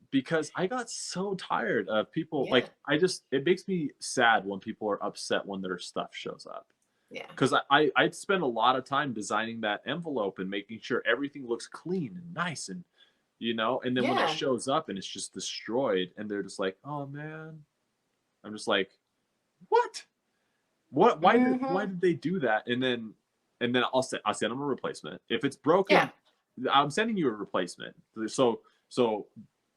Speaker 1: Because I got so tired of people, like, it makes me sad when people are upset when their stuff shows up.
Speaker 2: Yeah.
Speaker 1: Because I'd spend a lot of time designing that envelope and making sure everything looks clean and nice, and, you know, and then when it shows up and it's just destroyed and they're just like, oh man, I'm just like, what? Why did they do that? And then I'll send them a replacement. If it's broken, I'm sending you a replacement. So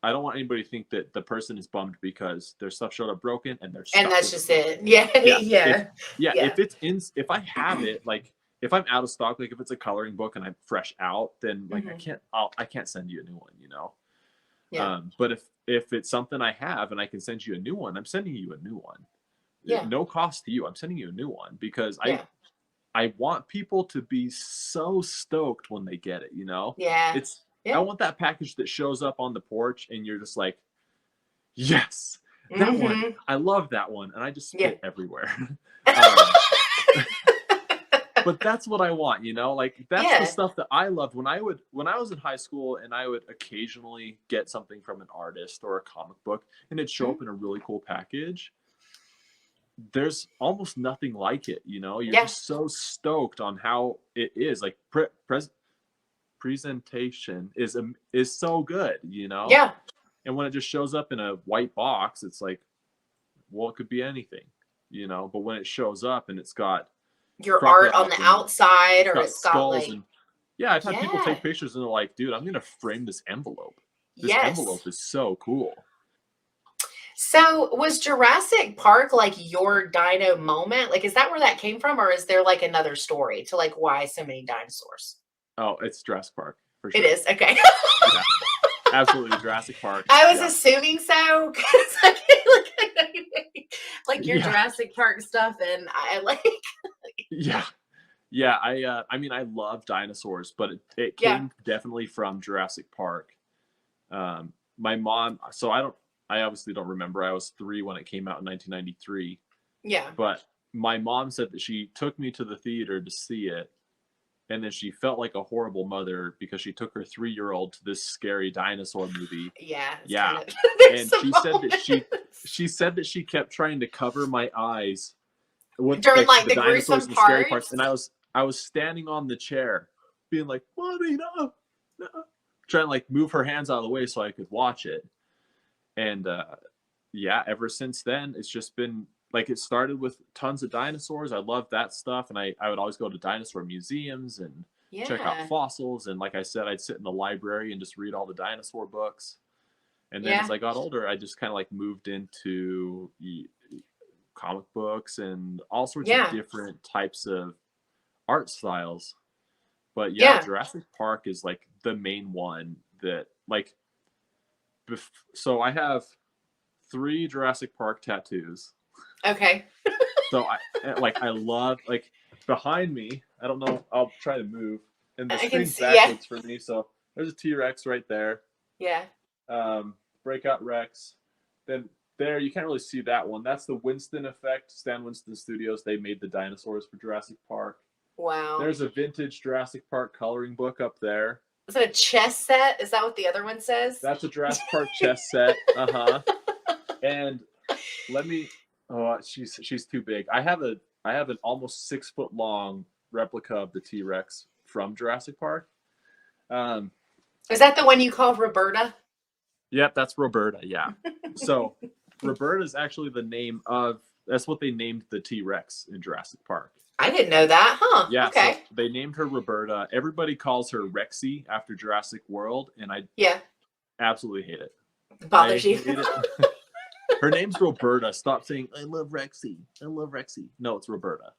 Speaker 1: I don't want anybody to think that the person is bummed because their stuff showed up broken and they're stuck.
Speaker 2: And that's just it. Yeah.
Speaker 1: If I have it, like if I'm out of stock, like if it's a coloring book and I'm fresh out, then like I can't send you a new one, you know. Yeah. But if it's something I have and I can send you a new one, I'm sending you a new one. Yeah. No cost to you. I'm sending you a new one because I want people to be so stoked when they get it, you know?
Speaker 2: Yeah.
Speaker 1: I want that package that shows up on the porch and you're just like, yes, that one. I love that one. And I just spit everywhere. But that's what I want, you know? Like that's the stuff that I loved when I was in high school, and I would occasionally get something from an artist or a comic book and it'd show up in a really cool package. There's almost nothing like it, you know? You're just so stoked on how it is. Like presentation is so good, you know?
Speaker 2: Yeah.
Speaker 1: And when it just shows up in a white box, it's like, well, it could be anything, you know? But when it shows up and it's got
Speaker 2: your art on the outside, or it's got like,
Speaker 1: I've had people take pictures and they're like, dude, I'm gonna frame this envelope. This envelope is so cool.
Speaker 2: So was Jurassic Park like your dino moment? Like, is that where that came from? Or is there like another story to like why so many dinosaurs?
Speaker 1: Oh, it's Jurassic Park for sure.
Speaker 2: It is. Okay.
Speaker 1: Yeah, absolutely. Jurassic Park.
Speaker 2: I was assuming so. Like your Jurassic Park stuff. And I like.
Speaker 1: Yeah. I mean, I love dinosaurs, but it came definitely from Jurassic Park. My mom, I obviously don't remember. I was 3 when it came out in 1993. Yeah. But my mom said that she took me to the theater to see it. And then she felt like a horrible mother because she took her 3-year-old to this scary dinosaur movie. Yeah. Yeah. And she said that she kept trying to cover my eyes with
Speaker 2: during like the
Speaker 1: dinosaurs
Speaker 2: gruesome
Speaker 1: and scary parts. And I was standing on the chair being like, Mommy, no. Trying to like move her hands out of the way so I could watch it. And ever since then, it's just been like, it started with tons of dinosaurs. I love that stuff. And I would always go to dinosaur museums and check out fossils. And like I said, I'd sit in the library and just read all the dinosaur books. And then as I got older, I just kind of like moved into comic books and all sorts of different types of art styles. But Jurassic Park is like the main one that like, So I have 3 Jurassic Park tattoos.
Speaker 2: Okay.
Speaker 1: So I love, like, behind me, I don't know, I'll try to move, and the screen's backwards for me, so there's a T-Rex right there.
Speaker 2: Yeah.
Speaker 1: Breakout Rex. Then there, you can't really see that one. That's the Winston effect. Stan Winston Studios, they made the dinosaurs for Jurassic Park.
Speaker 2: Wow.
Speaker 1: There's a vintage Jurassic Park coloring book up there.
Speaker 2: Is it a chess set? Is that what the other one says?
Speaker 1: That's a Jurassic Park chess set. And let me, she's too big. I have an almost 6 foot long replica of the T-Rex from Jurassic Park.
Speaker 2: Is that the one you call Roberta?
Speaker 1: Yep, that's Roberta. Yeah. So Roberta is actually the name of, that's what they named the T-Rex in Jurassic Park.
Speaker 2: I didn't know that, huh?
Speaker 1: Yeah.
Speaker 2: Okay.
Speaker 1: So they named her Roberta. Everybody calls her Rexy after Jurassic World, and I absolutely hate it.
Speaker 2: It bothers you.
Speaker 1: Her name's Roberta. Stop saying I love Rexy. I love Rexy. No, it's Roberta.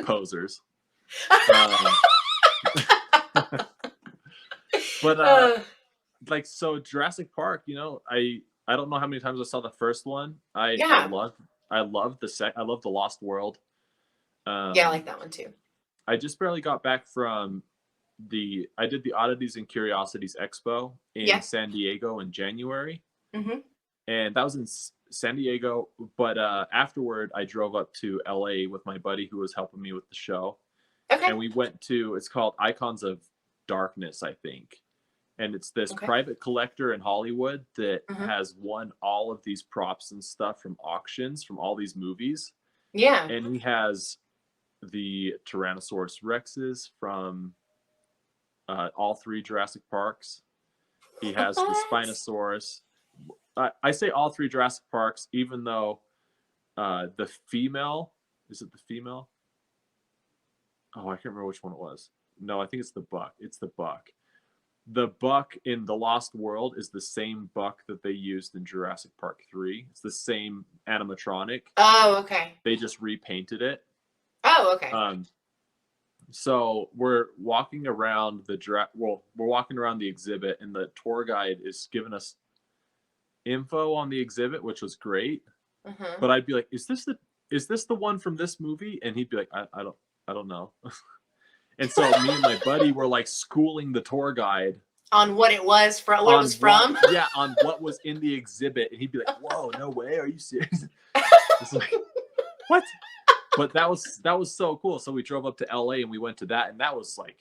Speaker 1: Posers. But like, so Jurassic Park, you know, I don't know how many times I saw the first one. I love the Lost World.
Speaker 2: I like that one too.
Speaker 1: I just barely got back from I did the Oddities and Curiosities Expo in San Diego in January. And that was in San Diego, but afterward I drove up to LA with my buddy who was helping me with the show. Okay. And we went to, it's called Icons of Darkness, I think. And it's this private collector in Hollywood that has won all of these props and stuff from auctions from all these movies. Yeah. And he has the Tyrannosaurus Rexes from all 3 Jurassic Parks. He has the Spinosaurus. I say all 3 Jurassic Parks, even though the female, is it the female? Oh, I can't remember which one it was. No, I think it's the buck. It's the buck. The buck in The Lost World is the same buck that they used in Jurassic Park 3. It's the same animatronic.
Speaker 2: Oh, okay.
Speaker 1: They just repainted it.
Speaker 2: Oh, okay.
Speaker 1: So we're walking around we're walking around the exhibit, and the tour guide is giving us info on the exhibit, which was great. But I'd be like, "Is this the one from this movie?" And he'd be like, "I don't know." And so me and my buddy were like schooling the tour guide
Speaker 2: on what it was from, what it was from.
Speaker 1: Yeah, on what was in the exhibit, and he'd be like, "Whoa, no way! Are you serious?" It's like, what? But that was so cool. So we drove up to LA and we went to that, and that was like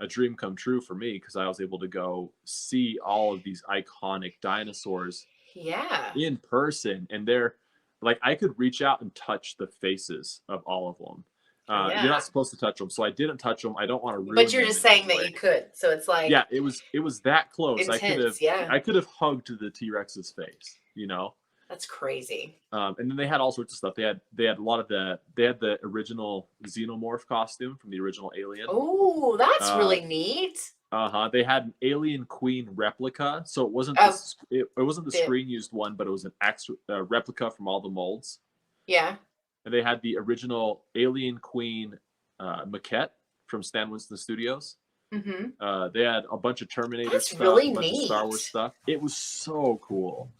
Speaker 1: a dream come true for me because I was able to go see all of these iconic dinosaurs in person, and they're like, I could reach out and touch the faces of all of them. You're not supposed to touch them, so I didn't touch them. I don't want to ruin.
Speaker 2: But you're just saying that you could, so it's like,
Speaker 1: yeah, it was that close.
Speaker 2: Intense,
Speaker 1: I could have hugged the T-Rex's face, you know.
Speaker 2: That's crazy.
Speaker 1: And then they had all sorts of stuff. They had a lot of the original xenomorph costume from the original Alien.
Speaker 2: Oh, that's really neat.
Speaker 1: They had an Alien Queen replica, so it wasn't it wasn't the screen used one, but it was an actual replica from all the molds. Yeah. And they had the original Alien Queen maquette from Stan Winston Studios. They had a bunch of Terminator stuff, a bunch of Star Wars stuff. It was so cool.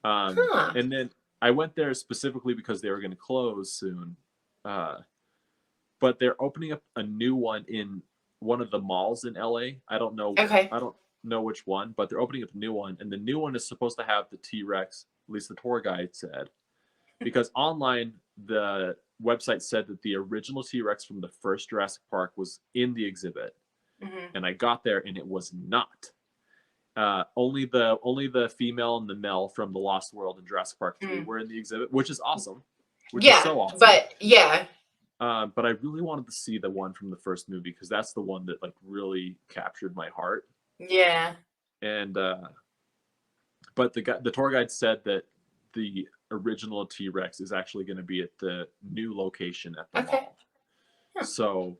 Speaker 1: And then I went there specifically because they were going to close soon. But they're opening up a new one in one of the malls in LA. I don't know. I don't know which one, but they're opening up a new one. And the new one is supposed to have the T-Rex, at least the tour guide said. Because online, the website said that the original T-Rex from the first Jurassic Park was in the exhibit. And I got there and it was not. Only the female and the male from the Lost World and Jurassic Park 3 were in the exhibit, which is awesome. Which is so awesome.
Speaker 2: But yeah.
Speaker 1: But I really wanted to see the one from the first movie because that's the one that like really captured my heart. Yeah. And but the tour guide said that the original T-Rex is actually going to be at the new location at the mall. So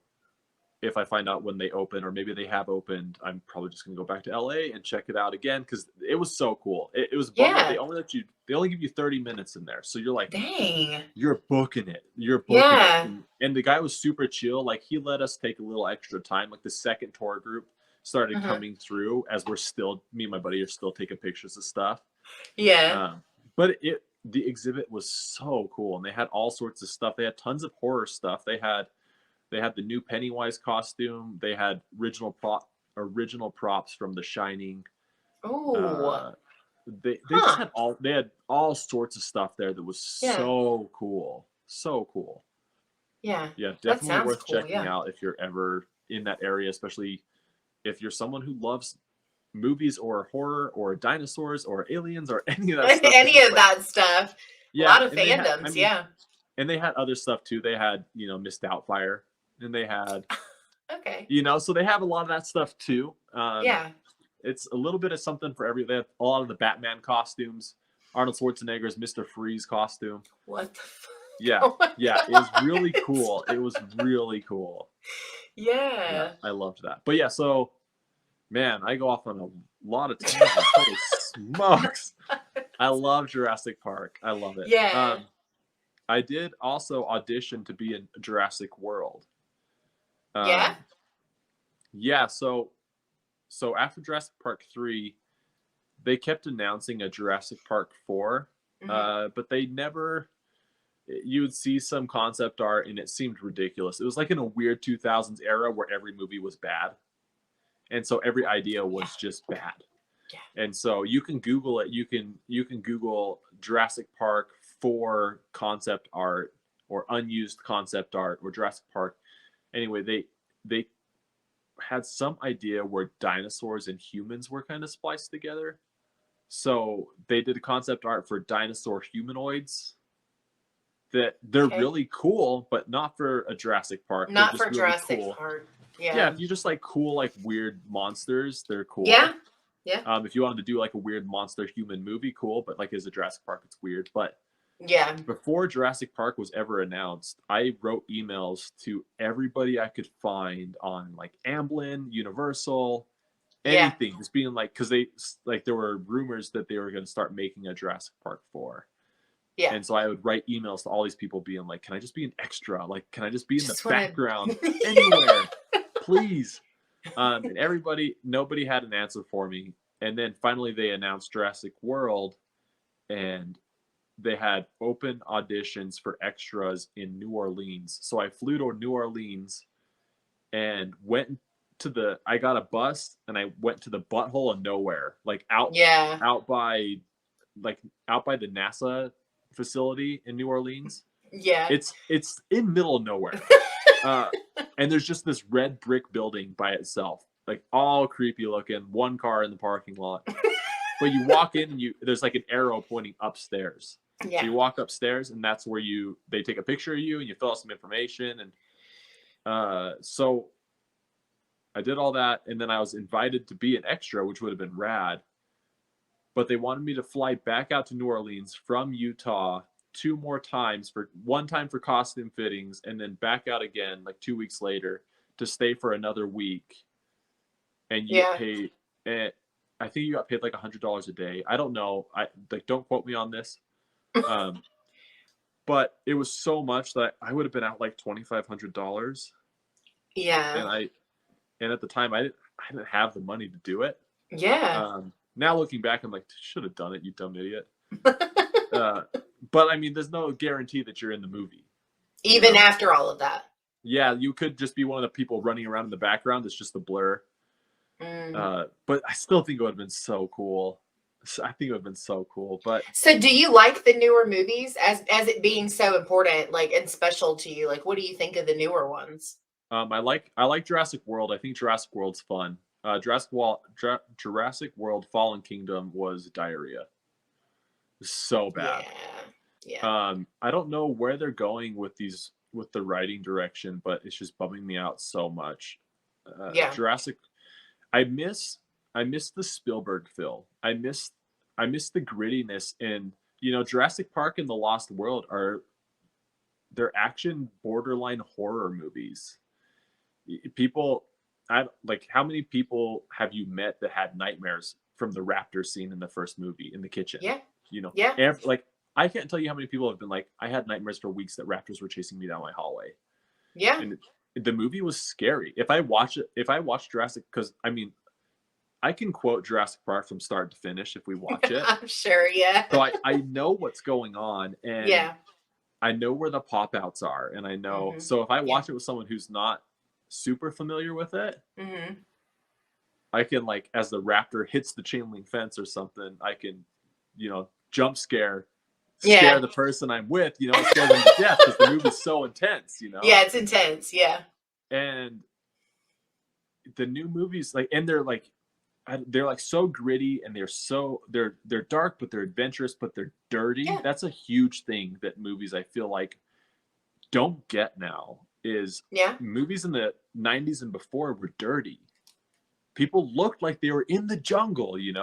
Speaker 1: if I find out when they open, or maybe they have opened, I'm probably just going to go back to LA and check it out again because it was so cool. It was they only give you 30 minutes in there, so you're like, dang, you're booking it. And the guy was super chill. Like he let us take a little extra time. Like the second tour group started coming through as me and my buddy are still taking pictures of stuff.
Speaker 2: Yeah.
Speaker 1: But the exhibit was so cool, and they had all sorts of stuff. They had tons of horror stuff. They had the new Pennywise costume. They had original props from The Shining.
Speaker 2: Oh.
Speaker 1: They just had all sorts of stuff there that was so cool. So cool.
Speaker 2: Yeah.
Speaker 1: Yeah, definitely worth checking out if you're ever in that area, especially if you're someone who loves movies or horror or dinosaurs or aliens or any of that stuff.
Speaker 2: Any of that stuff. Yeah, a lot of fandoms,
Speaker 1: And they had other stuff too. They had, Miss Doubtfire, and they had
Speaker 2: okay.
Speaker 1: So they have a lot of that stuff too.
Speaker 2: Yeah.
Speaker 1: It's a little bit of something for every. They have a lot of the Batman costumes. Arnold Schwarzenegger's Mr. Freeze costume.
Speaker 2: What the
Speaker 1: Yeah. Yeah, it was really cool. It was really cool.
Speaker 2: Yeah.
Speaker 1: I loved that. But yeah, so man, I go off on a lot of tangents. Holy smokes. I love Jurassic Park. I love it.
Speaker 2: Yeah.
Speaker 1: I did also audition to be in Jurassic World.
Speaker 2: Yeah?
Speaker 1: Yeah, so after Jurassic Park 3, they kept announcing a Jurassic Park 4, but they never... You would see some concept art, and it seemed ridiculous. It was like in a weird 2000s era where every movie was bad. And so every idea was just bad. Yeah. And so you can Google it. You can Google Jurassic Park 4 concept art or unused concept art or Jurassic Park. Anyway, they had some idea where dinosaurs and humans were kind of spliced together. So they did a concept art for dinosaur humanoids that they're really cool, but not for a Jurassic Park.
Speaker 2: Not for really Jurassic Park. Yeah.
Speaker 1: Yeah, if you just like cool, like weird monsters, they're cool.
Speaker 2: Yeah. Yeah.
Speaker 1: If you wanted to do like a weird monster human movie, cool. But like as a Jurassic Park, it's weird. But
Speaker 2: yeah,
Speaker 1: before Jurassic Park was ever announced, I wrote emails to everybody I could find on like Amblin, Universal, anything. Just being like, because there were rumors that they were going to start making a Jurassic Park 4. Yeah. And so I would write emails to all these people being like, can I just be an extra? Like, can I just be in the background anywhere? Please. And nobody had an answer for me. And then finally they announced Jurassic World, and they had open auditions for extras in New Orleans. So I flew to New Orleans and I got a bus and I went to the butthole of nowhere, like out by the NASA facility in New Orleans.
Speaker 2: Yeah.
Speaker 1: It's in middle of nowhere. And there's just this red brick building by itself, like all creepy looking, one car in the parking lot. But you walk in and there's like an arrow pointing upstairs. Yeah. So you walk upstairs and that's where they take a picture of you and you fill out some information. And so I did all that, and then I was invited to be an extra, which would have been rad. But they wanted me to fly back out to New Orleans from Utah 2 more times, for one time for costume fittings, and then back out again like 2 weeks later to stay for another week. And you get paid, and I think you got paid like $100 a day. I don't know. Don't quote me on this. But it was so much that I would have been out like $2,500.
Speaker 2: Yeah.
Speaker 1: And at the time I didn't have the money to do it.
Speaker 2: Yeah.
Speaker 1: Now looking back, I'm like, should have done it, you dumb idiot. But I mean, there's no guarantee that you're in the movie.
Speaker 2: Even after all of that.
Speaker 1: Yeah, you could just be one of the people running around in the background. It's just a blur. But I still think it would have been so cool. But
Speaker 2: so do you like the newer movies as it being so important, like, and special to you? Like, what do you think of the newer ones?
Speaker 1: I like Jurassic World. I think Jurassic World's fun. Jurassic World Fallen Kingdom was diarrhea. It was so bad. Yeah. I don't know where they're going with the writing direction, but it's just bumming me out so much. Jurassic. I miss the Spielberg feel. I miss the grittiness, and Jurassic Park and The Lost World they're action borderline horror movies. People, how many people have you met that had nightmares from the raptor scene in the first movie in the kitchen?
Speaker 2: Yeah.
Speaker 1: I can't tell you how many people have been like, I had nightmares for weeks that raptors were chasing me down my hallway.
Speaker 2: Yeah.
Speaker 1: And the movie was scary. If I watch Jurassic, because I mean, I can quote Jurassic Park from start to finish if we watch it.
Speaker 2: I'm sure, yeah.
Speaker 1: So I know what's going on, and
Speaker 2: Yeah.
Speaker 1: I know where the pop outs are, and I know. So if I watch it with someone who's not super familiar with it, I can, like, as the raptor hits the chain link fence or something, I can, jump scare the person I'm with, scare them to death because the movie's so intense,
Speaker 2: Yeah, it's intense, yeah.
Speaker 1: And the new movies, like, and they're like so gritty, and they're dark, but they're adventurous, but they're dirty.
Speaker 2: Yeah.
Speaker 1: That's a huge thing that movies, I feel like, don't get now, is movies in the 90s and before were dirty. People looked like they were in the jungle,
Speaker 2: Yeah.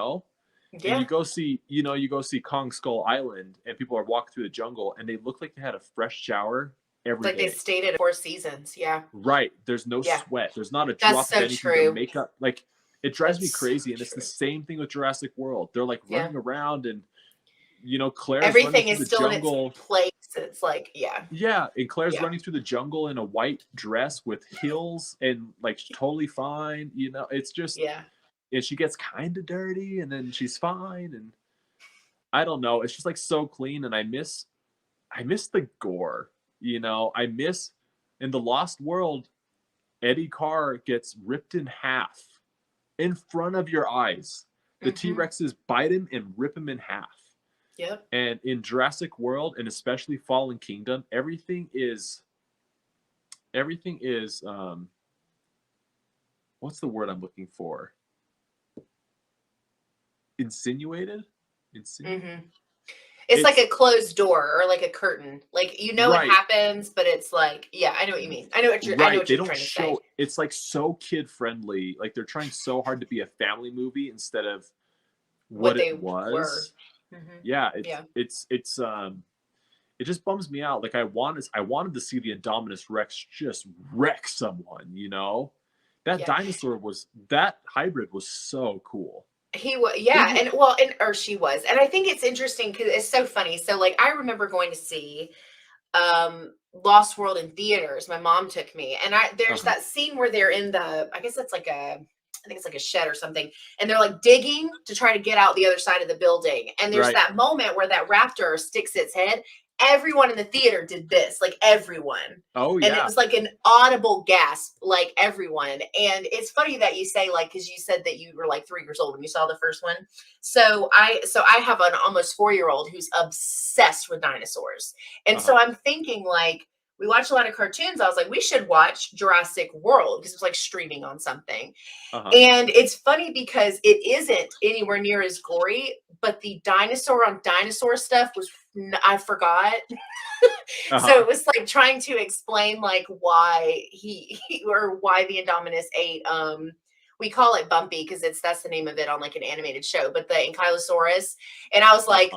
Speaker 1: And you go see Kong Skull Island, and people are walking through the jungle, and they look like they had a fresh shower every day.
Speaker 2: Like they stayed at 4 Seasons, yeah.
Speaker 1: Right. There's no sweat. There's not a drop of anything to make up. Like, it drives me crazy, and it's the same thing with Jurassic World. They're like running around, and Claire's
Speaker 2: everything
Speaker 1: is
Speaker 2: still
Speaker 1: jungle.
Speaker 2: In its place. It's like,
Speaker 1: yeah, and Claire's running through the jungle in a white dress with heels, and like totally fine. It's just and she gets kind of dirty, and then she's fine, and I don't know. It's just like so clean, and I miss the gore. I miss in the Lost World, Eddie Carr gets ripped in half in front of your eyes. The T-Rexes bite him and rip him in half.
Speaker 2: Yep.
Speaker 1: And in Jurassic World, and especially Fallen Kingdom, everything is what's the word I'm looking for? Insinuated?
Speaker 2: It's like a closed door or like a curtain. Like, what happens, but it's like, I know what you mean. I know what you're trying to say.
Speaker 1: It's like so kid friendly. Like, they're trying so hard to be a family movie instead of what it was. Yeah, it just bums me out. Like, I wanted to see the Indominus Rex just wreck someone, That hybrid was so cool.
Speaker 2: He was, or she was. And I think it's interesting because it's so funny. So, like, I remember going to see Lost World in theaters. My mom took me, and there's that scene where they're in I think it's like a shed or something, and they're like digging to try to get out the other side of the building. And there's that moment where that raptor sticks its head. Everyone in the theater did this, like everyone.
Speaker 1: Oh, yeah.
Speaker 2: And it was like an audible gasp, like everyone. And it's funny that you say, like, because you said that you were like 3 years old when you saw the first one. So I have an almost 4-year-old who's obsessed with dinosaurs. And so I'm thinking, like, we watch a lot of cartoons. I was like, we should watch Jurassic World because it was like streaming on something. And it's funny because it isn't anywhere near as gory, but the dinosaur on dinosaur stuff was, I forgot. So it was like trying to explain like why why the Indominus ate, we call it Bumpy because that's the name of it on like an animated show, but the Ankylosaurus. And I was like,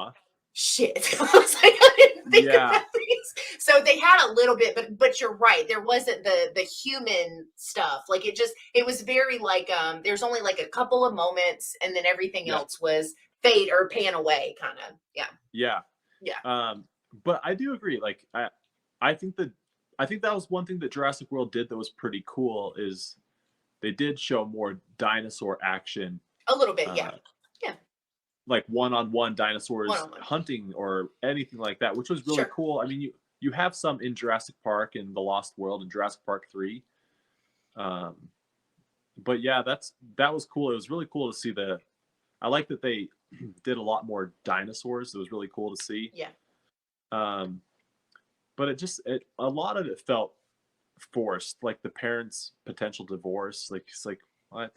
Speaker 2: shit. I was like, I didn't think about these. So they had a little bit, but you're right. There wasn't the human stuff. Like it was very like, there's only like a couple of moments, and then everything else was fade or pan away kind of. Yeah.
Speaker 1: But I do agree. Like, I think that was one thing that Jurassic World did that was pretty cool, is they did show more dinosaur action.
Speaker 2: A little bit. Yeah.
Speaker 1: Like one-on-one dinosaurs hunting or anything like that, which was really cool. I mean, you have some in Jurassic Park and the Lost World and Jurassic Park 3. But yeah, that was cool. It was really cool to see I like that they did a lot more dinosaurs. It was really cool to see.
Speaker 2: Yeah.
Speaker 1: But a lot of it felt forced, like the parents' potential divorce. Like, it's like, what?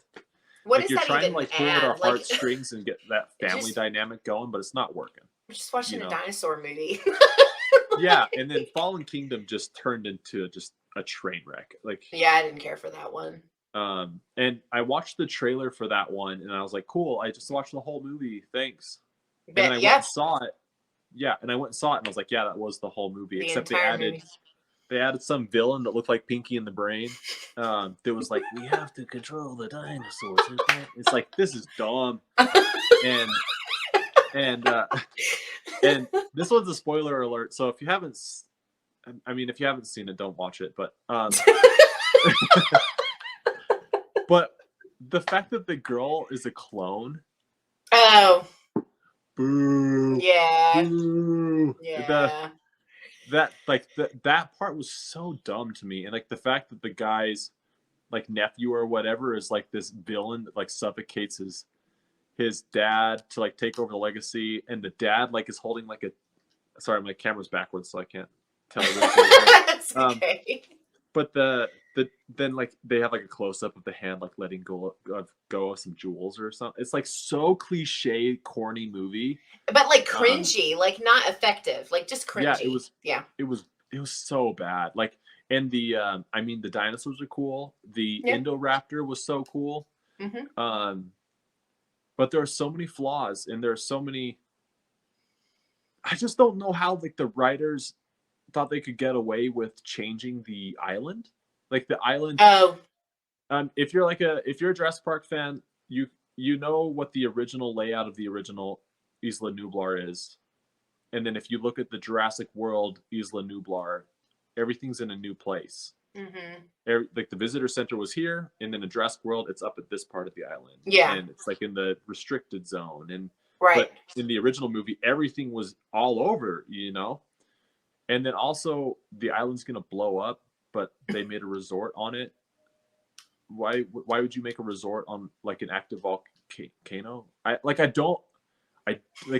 Speaker 2: What
Speaker 1: like,
Speaker 2: is
Speaker 1: you're
Speaker 2: that
Speaker 1: trying
Speaker 2: even
Speaker 1: to like pull at our
Speaker 2: like,
Speaker 1: heartstrings and get that family dynamic going, but it's not working.
Speaker 2: We're just watching a dinosaur movie.
Speaker 1: Yeah, and then Fallen Kingdom just turned into just a train wreck. Like,
Speaker 2: I didn't care for that one.
Speaker 1: And I watched the trailer for that one, and I was like, cool, I just watched the whole movie, thanks. And then I went and saw it. Yeah, and I went and saw it, and I was like, yeah, that was the whole movie. Except they added some villain that looked like Pinky in the Brain. That was like, we have to control the dinosaurs. It's like, this is dumb. And this one's a spoiler alert. So if you haven't seen it, don't watch it. But But the fact that the girl is a clone.
Speaker 2: Oh.
Speaker 1: Boo.
Speaker 2: Yeah.
Speaker 1: Boo.
Speaker 2: Yeah.
Speaker 1: That part was so dumb to me. And like the fact that the guy's like nephew or whatever is like this villain that like suffocates his dad to like take over the legacy, and the dad like is holding like a, sorry, my camera's backwards so I can't tell this.
Speaker 2: It's okay.
Speaker 1: But then like they have like a close up of the hand like letting go of some jewels or something. It's like so cliche, corny movie.
Speaker 2: But like cringy, like not effective, like just cringy.
Speaker 1: Yeah, it was so bad. Like, and the I mean the dinosaurs are cool. The Indoraptor was so cool.
Speaker 2: Mm-hmm.
Speaker 1: But there are so many flaws, and there are so many. I just don't know how like the writers thought they could get away with changing the island. Like the island.
Speaker 2: Oh.
Speaker 1: If you're a Jurassic Park fan, you know what the original layout of the original Isla Nublar is, and then if you look at the Jurassic World Isla Nublar, everything's in a new place.
Speaker 2: Mm-hmm.
Speaker 1: Like the visitor center was here, and then in Jurassic World, it's up at this part of the island.
Speaker 2: Yeah,
Speaker 1: and it's like in the restricted zone, and
Speaker 2: right.
Speaker 1: But in the original movie, everything was all over, you know. And then also the island's gonna blow up, but they made a resort on it. Why would you make a resort on like an active volcano? I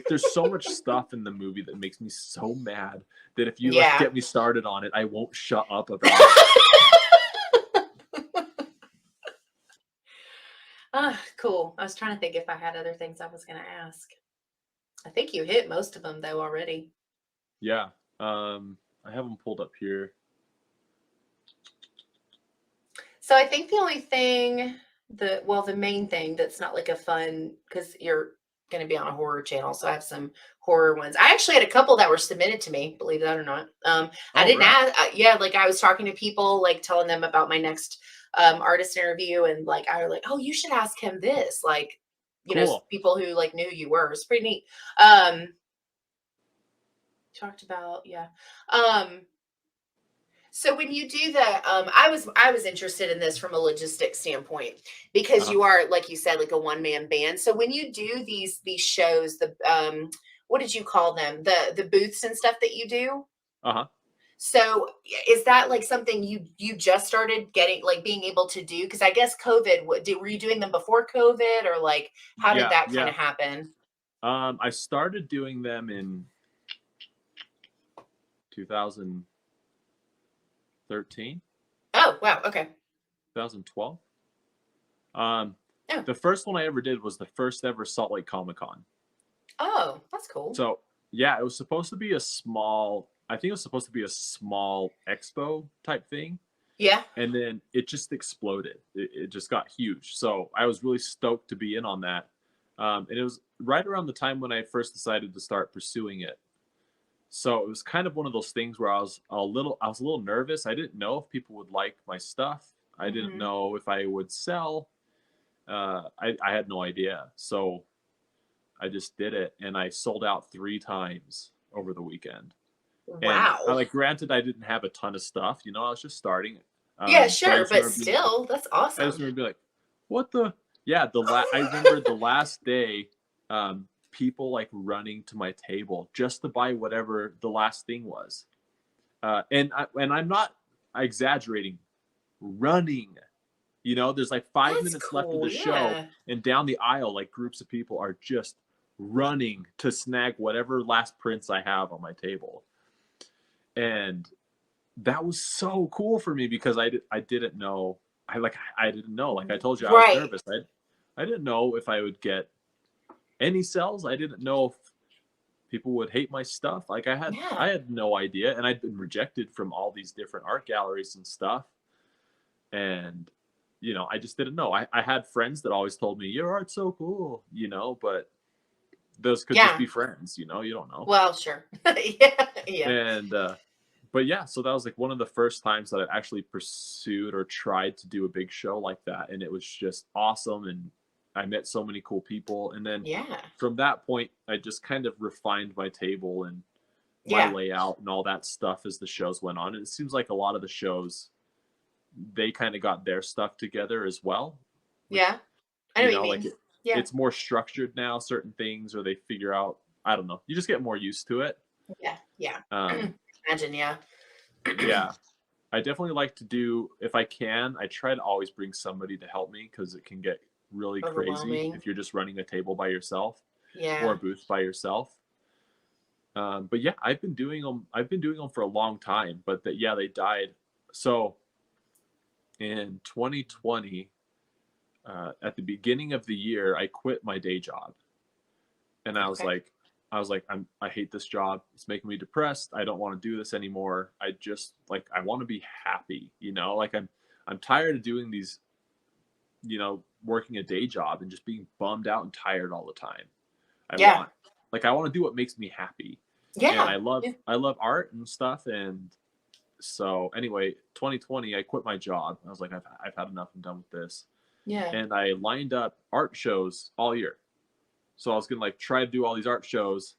Speaker 1: there's so much stuff in the movie that makes me so mad that if you like get me started on it, I won't shut up about it.
Speaker 2: Cool. I was trying to think if I had other things I was going to ask. I think you hit most of them though already.
Speaker 1: Yeah. I have them pulled up here.
Speaker 2: So I think the only thing the main thing that's not like a fun, because you're going to be on a horror channel, so I have some horror ones. I actually had a couple that were submitted to me, believe that or not. I didn't ask. Like I was talking to people, like telling them about my next artist interview, and like I was like, oh, you should ask him this. Like, you know, people who like knew who you were. It's pretty neat. Talked about So when you do that, I was interested in this from a logistics standpoint, because you are, like you said, like a one-man band. So when you do these shows, the what did you call them? The booths and stuff that you do? So is that like something you just started getting, like being able to do? Because I guess COVID, were you doing them before COVID, or like how did that kind of happen?
Speaker 1: I started doing them in 2013.
Speaker 2: Oh, wow. Okay.
Speaker 1: 2012. The first one I ever did was the first ever Salt Lake Comic-Con.
Speaker 2: Oh, that's cool.
Speaker 1: So yeah, it was supposed to be a small, I think it was supposed to be a small expo type thing.
Speaker 2: Yeah.
Speaker 1: And then it just exploded. It just got huge. So I was really stoked to be in on that. And it was right around the time when I first decided to start pursuing it. So it was kind of one of those things where I was a little nervous. I didn't know if people would like my stuff. I didn't know if I would sell. I had no idea. So I just did it, and I sold out 3 times over the weekend.
Speaker 2: Wow.
Speaker 1: And like, granted, I didn't have a ton of stuff. You know, I was just starting.
Speaker 2: Yeah, sure, but still, that's awesome.
Speaker 1: I just remember being like, what the? Yeah, I remember the last day, people like running to my table just to buy whatever the last thing was. And I'm not exaggerating, running. You know, there's like 5 minutes left of the show, and down the aisle, like groups of people are just running to snag whatever last prints I have on my table. And that was so cool for me, because I didn't know. I didn't know. Like I told you, I was nervous. I didn't know if I would get any sales. I didn't know if people would hate my stuff. Like I had no idea, and I'd been rejected from all these different art galleries and stuff. And you know, I just didn't know. I had friends that always told me, your art's so cool, you know, but those could just be friends, you know, you don't know.
Speaker 2: Well, sure. Yeah.
Speaker 1: And but yeah, so that was like one of the first times that I actually pursued or tried to do a big show like that, and it was just awesome, and I met so many cool people. And then from that point, I just kind of refined my table and my layout and all that stuff as the shows went on. And it seems like a lot of the shows they kind of got their stuff together as well.
Speaker 2: Yeah. I know what you
Speaker 1: Like
Speaker 2: mean. Yeah.
Speaker 1: it's more structured now, certain things, or they figure out, I don't know. You just get more used to it.
Speaker 2: Yeah. Yeah.
Speaker 1: Um,
Speaker 2: Imagine. Yeah.
Speaker 1: yeah. I definitely like to do, if I can, I try to always bring somebody to help me because it can get really crazy if you're just running a table by yourself or a booth by yourself. But yeah, I've been doing them for a long time, but they died. So in 2020, at the beginning of the year, I quit my day job, and I was like, I hate this job. It's making me depressed. I don't want to do this anymore. I just I want to be happy, like I'm tired of doing these, working a day job and just being bummed out and tired all the time. I want to do what makes me happy. And I love art and stuff. And so anyway, 2020, I quit my job. I was like, I've had enough. I'm done with this.
Speaker 2: Yeah.
Speaker 1: And I lined up art shows all year. So I was going to try to do all these art shows.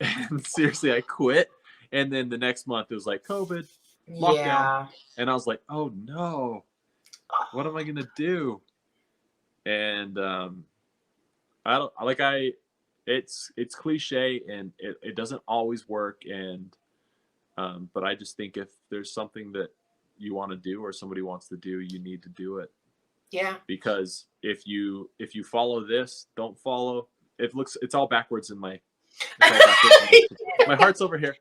Speaker 1: And seriously, I quit. And then the next month it was like COVID, lockdown.
Speaker 2: Yeah.
Speaker 1: And I was like, oh no, what am I going to do? And it's cliche and it doesn't always work. And but I just think if there's something that you want to do or somebody wants to do, you need to do it.
Speaker 2: Yeah.
Speaker 1: Because if you follow this, don't follow. It's all backwards in my. My heart's over here.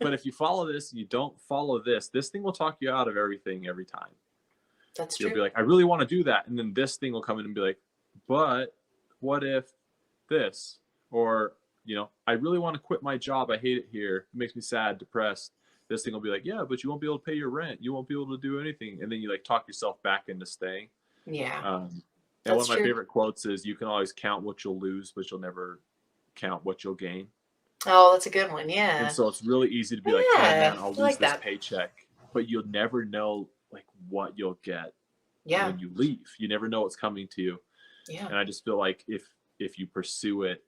Speaker 1: But if you follow this, you don't follow this. This thing will talk you out of everything every time.
Speaker 2: That's true.
Speaker 1: You'll be like, I really want to do that, and then this thing will come in and be like, but what if this? Or I really want to quit my job. I hate it here. It makes me sad, depressed. This thing will be like, yeah, but you won't be able to pay your rent. You won't be able to do anything. And then you talk yourself back into staying.
Speaker 2: Yeah.
Speaker 1: And one of my favorite quotes is, you can always count what you'll lose, but you'll never count what you'll gain.
Speaker 2: Oh, that's a good one. Yeah.
Speaker 1: And so it's really easy to be like, oh man, I'll lose this paycheck. But you'll never know what you'll get when you leave. You never know what's coming to you.
Speaker 2: Yeah. And
Speaker 1: I just feel like if you pursue it,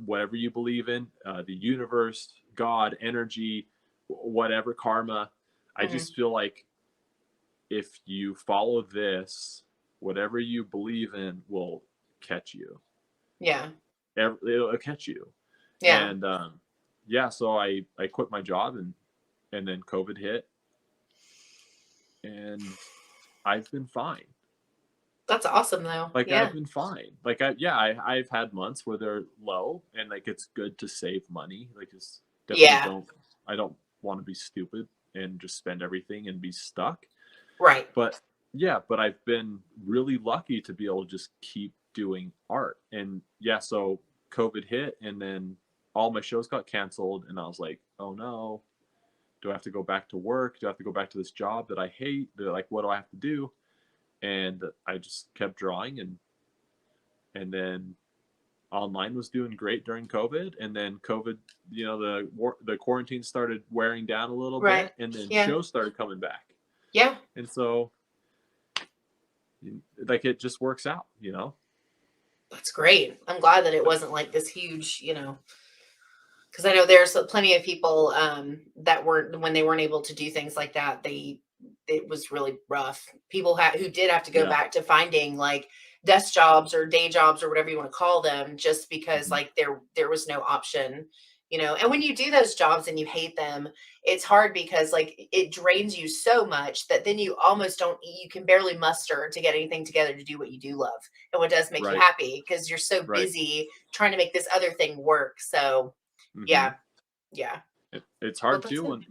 Speaker 1: whatever you believe in, the universe, God, energy, whatever, karma, I just feel like if you follow this, whatever you believe in will catch you.
Speaker 2: Yeah.
Speaker 1: It'll catch you.
Speaker 2: Yeah.
Speaker 1: And so I quit my job and then COVID hit and I've been fine.
Speaker 2: That's awesome though.
Speaker 1: I've been fine. I've had months where they're low and it's good to save money. It's definitely I don't want to be stupid and just spend everything and be stuck.
Speaker 2: Right.
Speaker 1: But I've been really lucky to be able to just keep doing art. And so COVID hit and then all my shows got canceled and I was like, oh no, do I have to go back to work? Do I have to go back to this job that I hate? They're like, what do I have to do? And I just kept drawing and then online was doing great during COVID. And then COVID, the quarantine started wearing down a little bit and then shows started coming back.
Speaker 2: Yeah.
Speaker 1: And so it just works out,
Speaker 2: That's great. I'm glad that it wasn't this huge, because I know there's plenty of people that when they weren't able to do things like that, it was really rough. People who did have to go back to finding desk jobs or day jobs or whatever you want to call them, just because there was no option, and when you do those jobs and you hate them, it's hard because it drains you so much that then you you can barely muster to get anything together to do what you do love and what does make you happy, because you're so busy trying to make this other thing work. So yeah.
Speaker 1: It's hard too when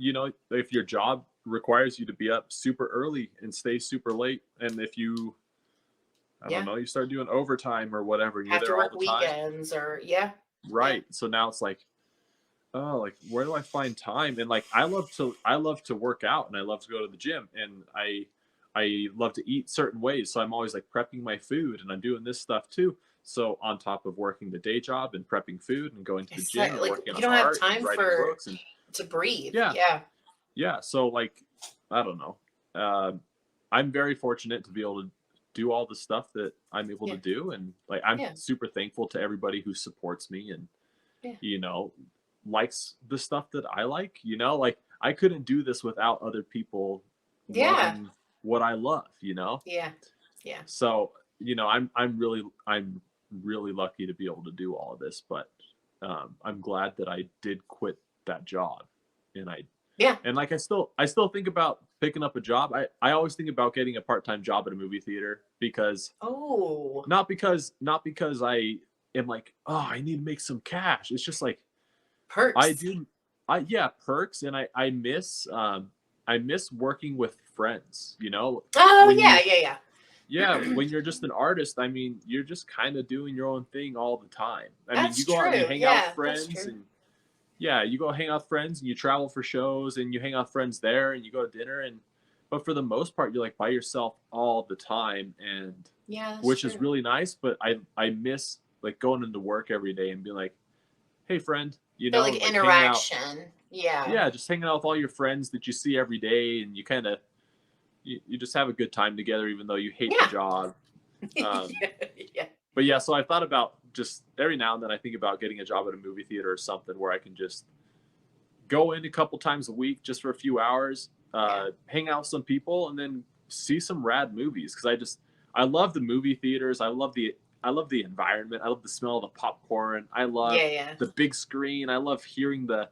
Speaker 1: if your job requires you to be up super early and stay super late, and if you I don't know, you start doing overtime or whatever, you're there all the time,
Speaker 2: weekends or
Speaker 1: so now it's where do I find time? And I love to work out and I love to go to the gym and I love to eat certain ways, so I'm always prepping my food and I'm doing this stuff too. So on top of working the day job and prepping food and going to the gym and working on art and writing books and
Speaker 2: to breathe.
Speaker 1: So I don't know, I'm very fortunate to be able to do all the stuff that I'm able to do, and I'm super thankful to everybody who supports me and likes the stuff that I like. I couldn't do this without other people loving what I love, you know?
Speaker 2: Yeah. Yeah.
Speaker 1: So, you know, I'm really lucky to be able to do all of this, but I'm glad that I did quit that job. And like I still think about picking up a job. I always think about getting a part-time job at a movie theater because not because I am like, oh, I need to make some cash. It's just like
Speaker 2: perks.
Speaker 1: Perks, and I miss working with friends, you know.
Speaker 2: Oh, yeah.
Speaker 1: Yeah, when you're just an artist, I mean, you're just kind of doing your own thing all the time. I mean, you go out and you hang out with friends, and you go hang out with friends, and you travel for shows, and you hang out with friends there, and you go to dinner, but for the most part, you're like by yourself all the time, and which is really nice. But I miss like going into work every day and being like, hey, friend, you know,
Speaker 2: like interaction.
Speaker 1: Yeah, just hanging out with all your friends that you see every day, and you kind of you just have a good time together, even though you hate the job. But so I thought about just every now and then I think about getting a job at a movie theater or something where I can just go in a couple times a week just for a few hours, hang out with some people, and then see some rad movies. Because I love the movie theaters. I love the environment. I love the smell of the popcorn. I love the big screen. I love hearing the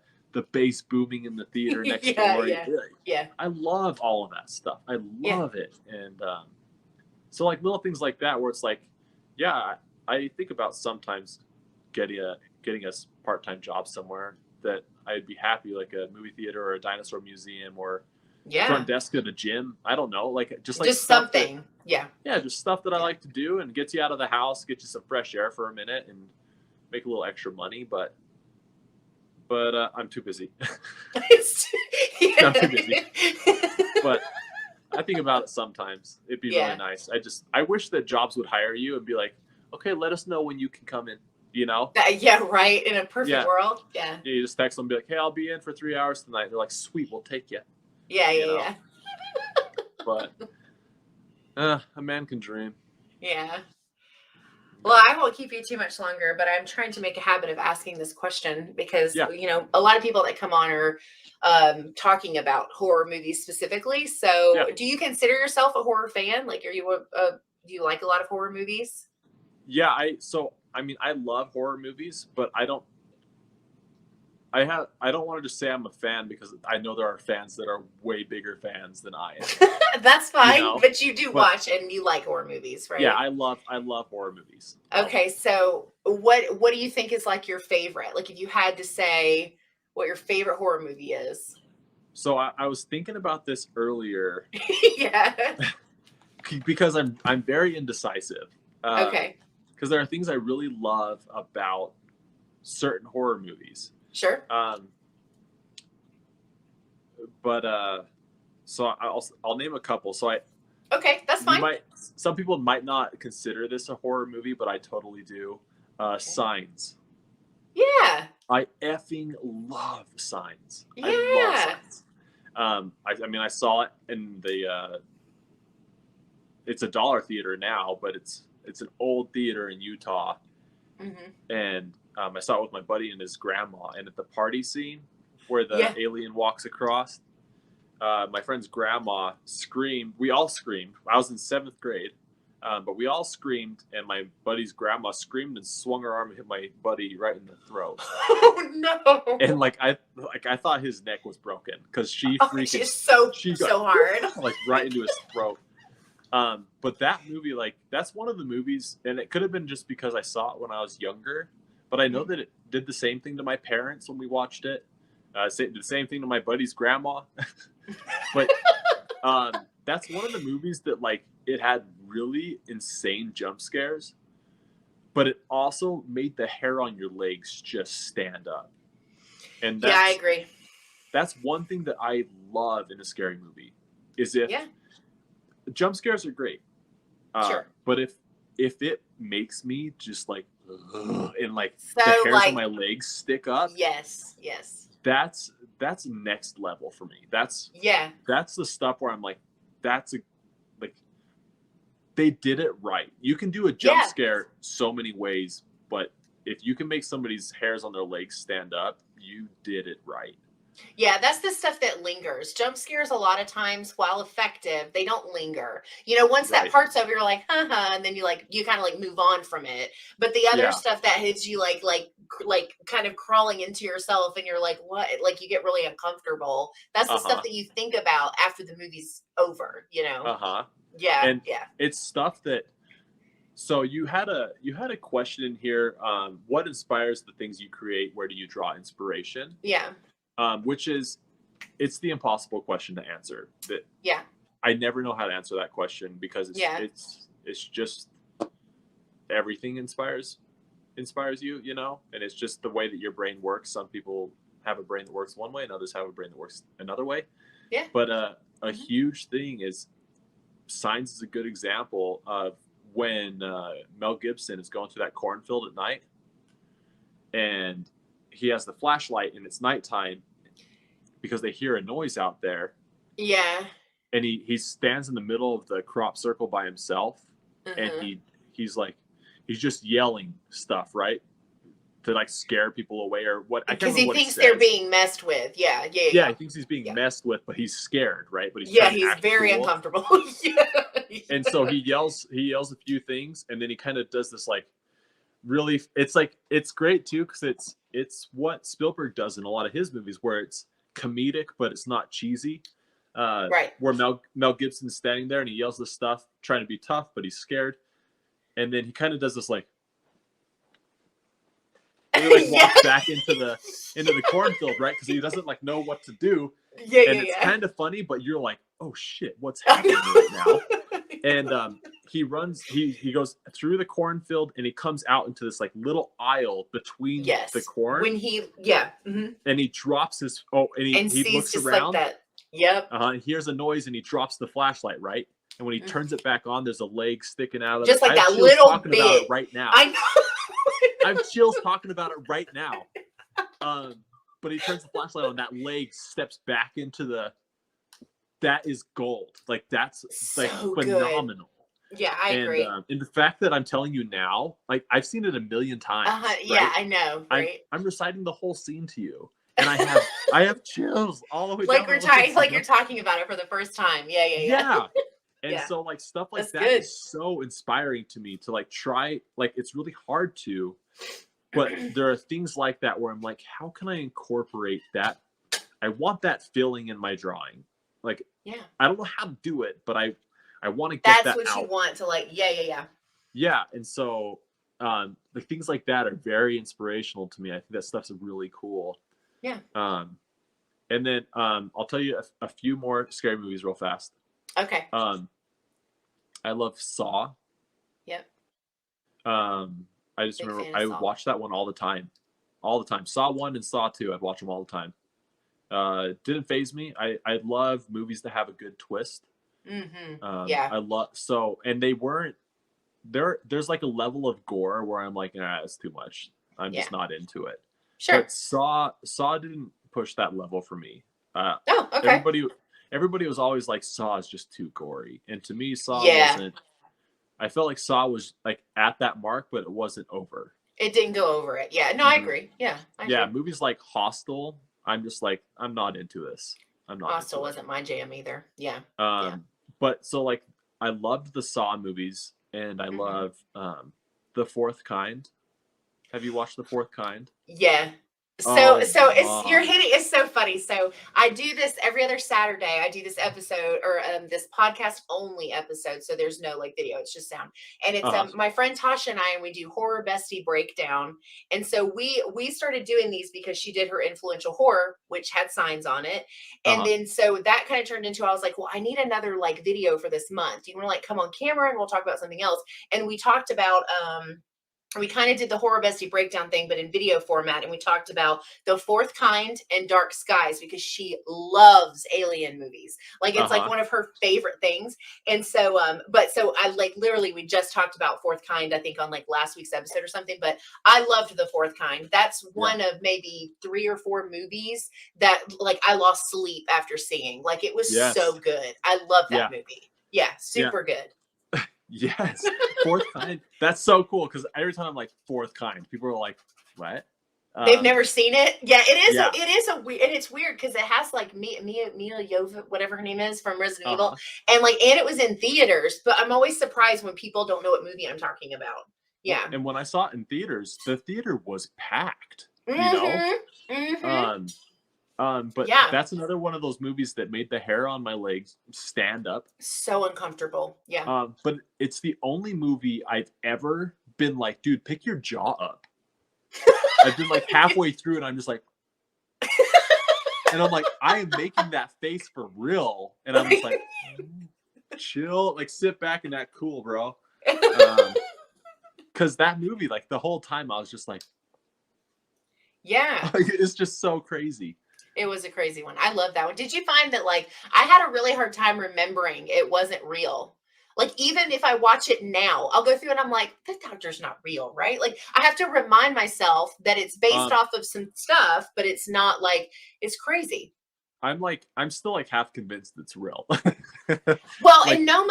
Speaker 1: bass booming in the theater next door. I love all of that stuff. I love it. And so like little things like that where it's like, I think about sometimes getting a part-time job somewhere that I'd be happy, like a movie theater or a dinosaur museum or front desk at a gym. I don't know, like just
Speaker 2: something.
Speaker 1: Just stuff that I like to do and gets you out of the house, get you some fresh air for a minute, and make a little extra money. But I'm too busy. I'm too busy. But I think about it sometimes. It'd be really nice. I wish that jobs would hire you and be like, okay, let us know when you can come in, you know?
Speaker 2: Right. In a perfect world. Yeah.
Speaker 1: You just text them and be like, hey, I'll be in for 3 hours tonight. They're like, sweet, we'll take you.
Speaker 2: Yeah.
Speaker 1: But a man can dream.
Speaker 2: Yeah. Well, I won't keep you too much longer, but I'm trying to make a habit of asking this question because, you know, a lot of people that come on are talking about horror movies specifically. So do you consider yourself a horror fan? Like, are you do you like a lot of horror movies?
Speaker 1: Yeah, I mean, I love horror movies, but I don't want to just say I'm a fan because I know there are fans that are way bigger fans than I am.
Speaker 2: That's fine, you know? But you do watch and you like horror movies, right?
Speaker 1: Yeah, I love horror movies.
Speaker 2: Okay, so what do you think is like your favorite? Like if you had to say what your favorite horror movie is.
Speaker 1: So I was thinking about this earlier.
Speaker 2: Yeah.
Speaker 1: Because I'm very indecisive.
Speaker 2: Okay.
Speaker 1: Because there are things I really love about certain horror movies.
Speaker 2: Sure.
Speaker 1: So I'll name a couple. So
Speaker 2: okay, that's fine.
Speaker 1: Some people might not consider this a horror movie, but I totally do. Signs.
Speaker 2: Yeah.
Speaker 1: I effing love Signs.
Speaker 2: Yeah.
Speaker 1: I love Signs. I mean, I saw it in the. It's a dollar theater now, but it's an old theater in Utah, and I saw it with my buddy and his grandma. And at the party scene where the alien walks across, my friend's grandma screamed. We all screamed. I was in 7th grade, but we all screamed, and my buddy's grandma screamed and swung her arm and hit my buddy right in the throat.
Speaker 2: Oh no!
Speaker 1: And I thought his neck was broken because she freaking
Speaker 2: she got so hard,
Speaker 1: like right into his throat. But that movie, like, that's one of the movies, and it could have been just because I saw it when I was younger, but I know that it did the same thing to my parents when we watched it. Did the same thing to my buddy's grandma. But that's one of the movies that, like, it had really insane jump scares, but it also made the hair on your legs just stand up. And
Speaker 2: I agree.
Speaker 1: That's one thing that I love in a scary movie is if jump scares are great.
Speaker 2: Sure.
Speaker 1: But if it makes me just like and like the hairs on my legs stick up.
Speaker 2: Yes.
Speaker 1: That's next level for me. That's the stuff where I'm like, they did it right. You can do a jump scare so many ways, but if you can make somebody's hairs on their legs stand up, you did it right.
Speaker 2: Yeah, that's the stuff that lingers. Jump scares, a lot of times, while effective, they don't linger. Once that
Speaker 1: Right.
Speaker 2: part's over, you're like, haha, and then you kind of like move on from it. But the other
Speaker 1: Yeah.
Speaker 2: stuff that hits you like kind of crawling into yourself, and you're like, what? Like you get really uncomfortable. That's the stuff
Speaker 1: Uh-huh.
Speaker 2: that you think about after the movie's over.
Speaker 1: Uh-huh.
Speaker 2: Yeah,
Speaker 1: And
Speaker 2: yeah,
Speaker 1: it's stuff that, so you had a question in here. What inspires the things you create? Where do you draw inspiration?
Speaker 2: yeah,
Speaker 1: Which is, it's the impossible question to answer. That
Speaker 2: yeah,
Speaker 1: I never know how to answer that question, because
Speaker 2: yeah.
Speaker 1: it's just everything inspires you, and it's just the way that your brain works. Some people have a brain that works one way, and others have a brain that works another way.
Speaker 2: Yeah.
Speaker 1: But a
Speaker 2: Mhm.
Speaker 1: huge thing is, Signs is a good example of when Mel Gibson is going through that cornfield at night, and he has the flashlight, and it's nighttime because they hear a noise out there,
Speaker 2: Yeah.
Speaker 1: and he stands in the middle of the crop circle by himself, and
Speaker 2: Uh-huh.
Speaker 1: he's just yelling stuff, right, to like scare people away, or what, I can't
Speaker 2: Because
Speaker 1: remember
Speaker 2: he
Speaker 1: what he
Speaker 2: thinks they're
Speaker 1: says.
Speaker 2: being messed with. Yeah, yeah, yeah,
Speaker 1: Yeah,
Speaker 2: yeah.
Speaker 1: he thinks he's being
Speaker 2: Yeah.
Speaker 1: messed with, but he's scared, right? But he's
Speaker 2: Yeah,
Speaker 1: trying to
Speaker 2: he's
Speaker 1: act
Speaker 2: very
Speaker 1: cool.
Speaker 2: uncomfortable. Yeah.
Speaker 1: And so he yells a few things, and then he kind of does this like really, it's great too, because it's what Spielberg does in a lot of his movies, where it's comedic but it's not cheesy.
Speaker 2: Right.
Speaker 1: Where Mel Gibson's standing there and he yells this stuff, trying to be tough, but he's scared, and then he kind of does this like, and he like walks back into the cornfield, right? Because he doesn't like know what to do.
Speaker 2: Yeah,
Speaker 1: And
Speaker 2: yeah,
Speaker 1: it's
Speaker 2: yeah.
Speaker 1: kind of funny, but you're like, oh shit, what's happening right now? And he goes through the cornfield, and he comes out into this like little aisle between the corn.
Speaker 2: When mm-hmm.
Speaker 1: And he drops his and he
Speaker 2: sees
Speaker 1: looks
Speaker 2: just
Speaker 1: around.
Speaker 2: like that. Yep.
Speaker 1: And hears a noise, and he drops the flashlight, right? And when he turns it back on, there's a leg sticking out of
Speaker 2: just
Speaker 1: it.
Speaker 2: like
Speaker 1: I have
Speaker 2: that
Speaker 1: chills
Speaker 2: little
Speaker 1: talking
Speaker 2: bit.
Speaker 1: about it right now.
Speaker 2: I know.
Speaker 1: I have chills talking about it right now. But he turns the flashlight on, that leg steps back into that is gold. Like that's
Speaker 2: So
Speaker 1: like
Speaker 2: good.
Speaker 1: phenomenal.
Speaker 2: Yeah, I agree.
Speaker 1: And the fact that I'm telling you now, like I've seen it a million times.
Speaker 2: Yeah,
Speaker 1: right?
Speaker 2: I know. Right.
Speaker 1: I'm reciting the whole scene to you, and I have chills all the way
Speaker 2: like
Speaker 1: down.
Speaker 2: You're talking about it for the first time. Yeah, yeah, yeah.
Speaker 1: Yeah. And
Speaker 2: yeah.
Speaker 1: So like stuff like
Speaker 2: That's
Speaker 1: that
Speaker 2: good.
Speaker 1: is so inspiring to me to like try. Like it's really hard to, but there are things like that where I'm like, how can I incorporate that? I want that feeling in my drawing. Like,
Speaker 2: yeah,
Speaker 1: I don't know how to do it, but I want to get
Speaker 2: that's
Speaker 1: that
Speaker 2: what
Speaker 1: out.
Speaker 2: you want to like. Yeah, yeah, yeah.
Speaker 1: Yeah, and so the things like that are very inspirational to me. I think that stuff's really cool.
Speaker 2: Yeah.
Speaker 1: And then I'll tell you a few more scary movies real fast.
Speaker 2: Okay.
Speaker 1: I love Saw.
Speaker 2: Yep.
Speaker 1: I just remember I would watch that one all the time. Saw 1 and Saw 2, I'd watch them all the time. Didn't faze me. I love movies that have a good twist.
Speaker 2: Mm-hmm. Yeah.
Speaker 1: I love and they weren't there's like a level of gore where I'm like, nah, it's too much. I'm just not into it.
Speaker 2: Sure.
Speaker 1: But Saw didn't push that level for me.
Speaker 2: Okay.
Speaker 1: Everybody was always like, Saw is just too gory, and to me, Saw wasn't. I felt like Saw was like at that mark, but it wasn't over.
Speaker 2: It didn't go over it. Yeah. No, I agree. Yeah. I agree.
Speaker 1: Movies like Hostel, I'm just like, I'm not into this. I'm not.
Speaker 2: Hostel wasn't my jam either. Yeah.
Speaker 1: But so like, I loved the Saw movies, and I love The Fourth Kind. Have you watched The Fourth Kind?
Speaker 2: Yeah. So it's so funny. So I do this every other Saturday. I do this episode or this podcast only episode. So there's no like video, it's just sound. And it's my friend Tasha and I, and we do horror bestie breakdown. And so we started doing these because she did her influential horror, which had signs on it. And then so that kind of turned into, I was like, well, I need another like video for this month. Do you want to like come on camera and we'll talk about something else? And we talked about we kind of did the horror bestie breakdown thing, but in video format. And we talked about The Fourth Kind and Dark Skies because she loves alien movies. Like it's like one of her favorite things. And so, so I like literally, we just talked about Fourth Kind, I think on like last week's episode or something, but I loved The Fourth Kind. That's one of maybe 3 or 4 movies that like I lost sleep after seeing. Like it was so good. I love that movie. Yeah. Super good.
Speaker 1: Yes. Fourth Kind. That's so cool. Because every time I'm like, Fourth Kind, people are like, what?
Speaker 2: They've never seen it. Yeah, it is. Yeah. It is a weird, and it's weird because it has like Mia Jovovich, whatever her name is from Resident Evil, and it was in theaters. But I'm always surprised when people don't know what movie I'm talking about. Yeah.
Speaker 1: And when I saw it in theaters, the theater was packed. You know. But that's another one of those movies that made the hair on my legs stand up.
Speaker 2: So uncomfortable. Yeah.
Speaker 1: But it's the only movie I've ever been like, dude, pick your jaw up. I've been like halfway through and I'm just like, and I'm like, I am making that face for real. And I'm just like, chill, like sit back and act cool, bro. Cause that movie, like the whole time I was just like,
Speaker 2: yeah,
Speaker 1: it's just so crazy.
Speaker 2: It was a crazy one. I love that one. Did you find that like I had a really hard time remembering it wasn't real? Like, even if I watch it now, I'll go through and I'm like, the doctor's not real, right? Like, I have to remind myself that it's based off of some stuff, but it's not like, it's crazy.
Speaker 1: I'm still like half convinced it's real.
Speaker 2: Well, like, in Nome,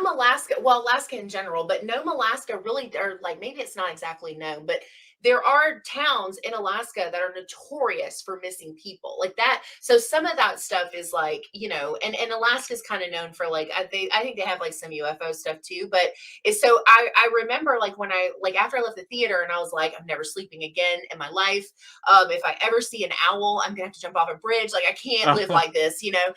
Speaker 2: Alaska, well, Alaska in general, but Nome, Alaska really, or like, maybe it's not exactly known, but there are towns in Alaska that are notorious for missing people like that. So some of that stuff is like, you know, and Alaska is kind of known for like, I think they have like some UFO stuff too, but it's so I remember like when after I left the theater and I was like, I'm never sleeping again in my life. If I ever see an owl, I'm gonna have to jump off a bridge. Like I can't live like this, you know?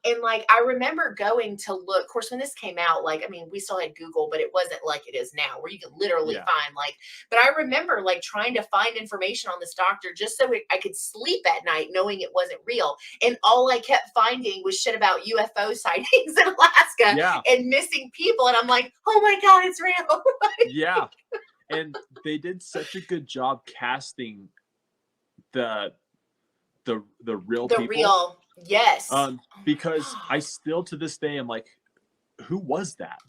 Speaker 2: And like, I remember going to look, of course, when this came out, like, I mean, we still had Google, but it wasn't like it is now where you can literally find like, but I remember like trying to find information on this doctor just so I could sleep at night knowing it wasn't real. And all I kept finding was shit about UFO sightings in Alaska and missing people. And I'm like, oh my God, it's real.
Speaker 1: Yeah. And they did such a good job casting the real people.
Speaker 2: Yes.
Speaker 1: Because I still to this day am like, who was that?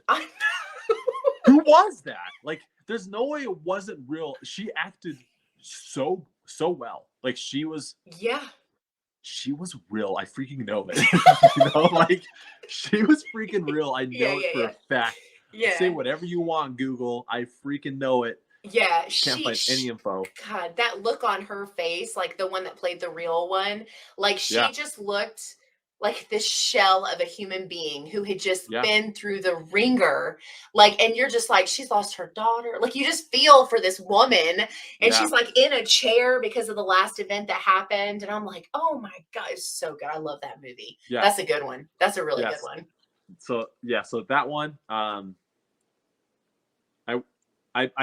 Speaker 1: Who was that? Like, there's no way it wasn't real. She acted so well. Like she was real. I freaking know it. You know, like she was freaking real. I know it for a fact. Yeah. Say whatever you want, Google. I freaking know it.
Speaker 2: Yeah,
Speaker 1: can't find any info.
Speaker 2: God, that look on her face, like the one that played the real one, like she just looked like this shell of a human being who had just been through the ringer. Like, and you're just like, she's lost her daughter. Like, you just feel for this woman, and she's like in a chair because of the last event that happened. And I'm like, oh my God, it's so good. I love that movie. Yeah, that's a good one. That's a really good one.
Speaker 1: So that one, I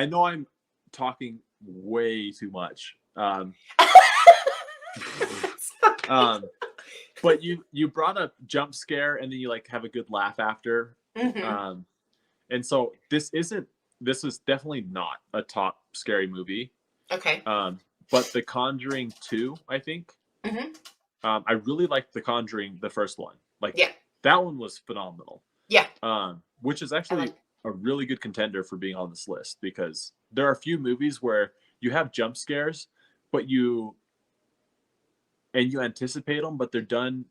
Speaker 1: know I'm talking way too much. But you brought up jump scare and then you like have a good laugh after. Mm-hmm. And so this is definitely not a top scary movie.
Speaker 2: Okay.
Speaker 1: But The Conjuring 2, I think. Mm-hmm. I really liked The Conjuring, the first one. Like that one was phenomenal. Yeah. Which is actually a really good contender for being on this list because there are a few movies where you have jump scares, but you anticipate them, but they're done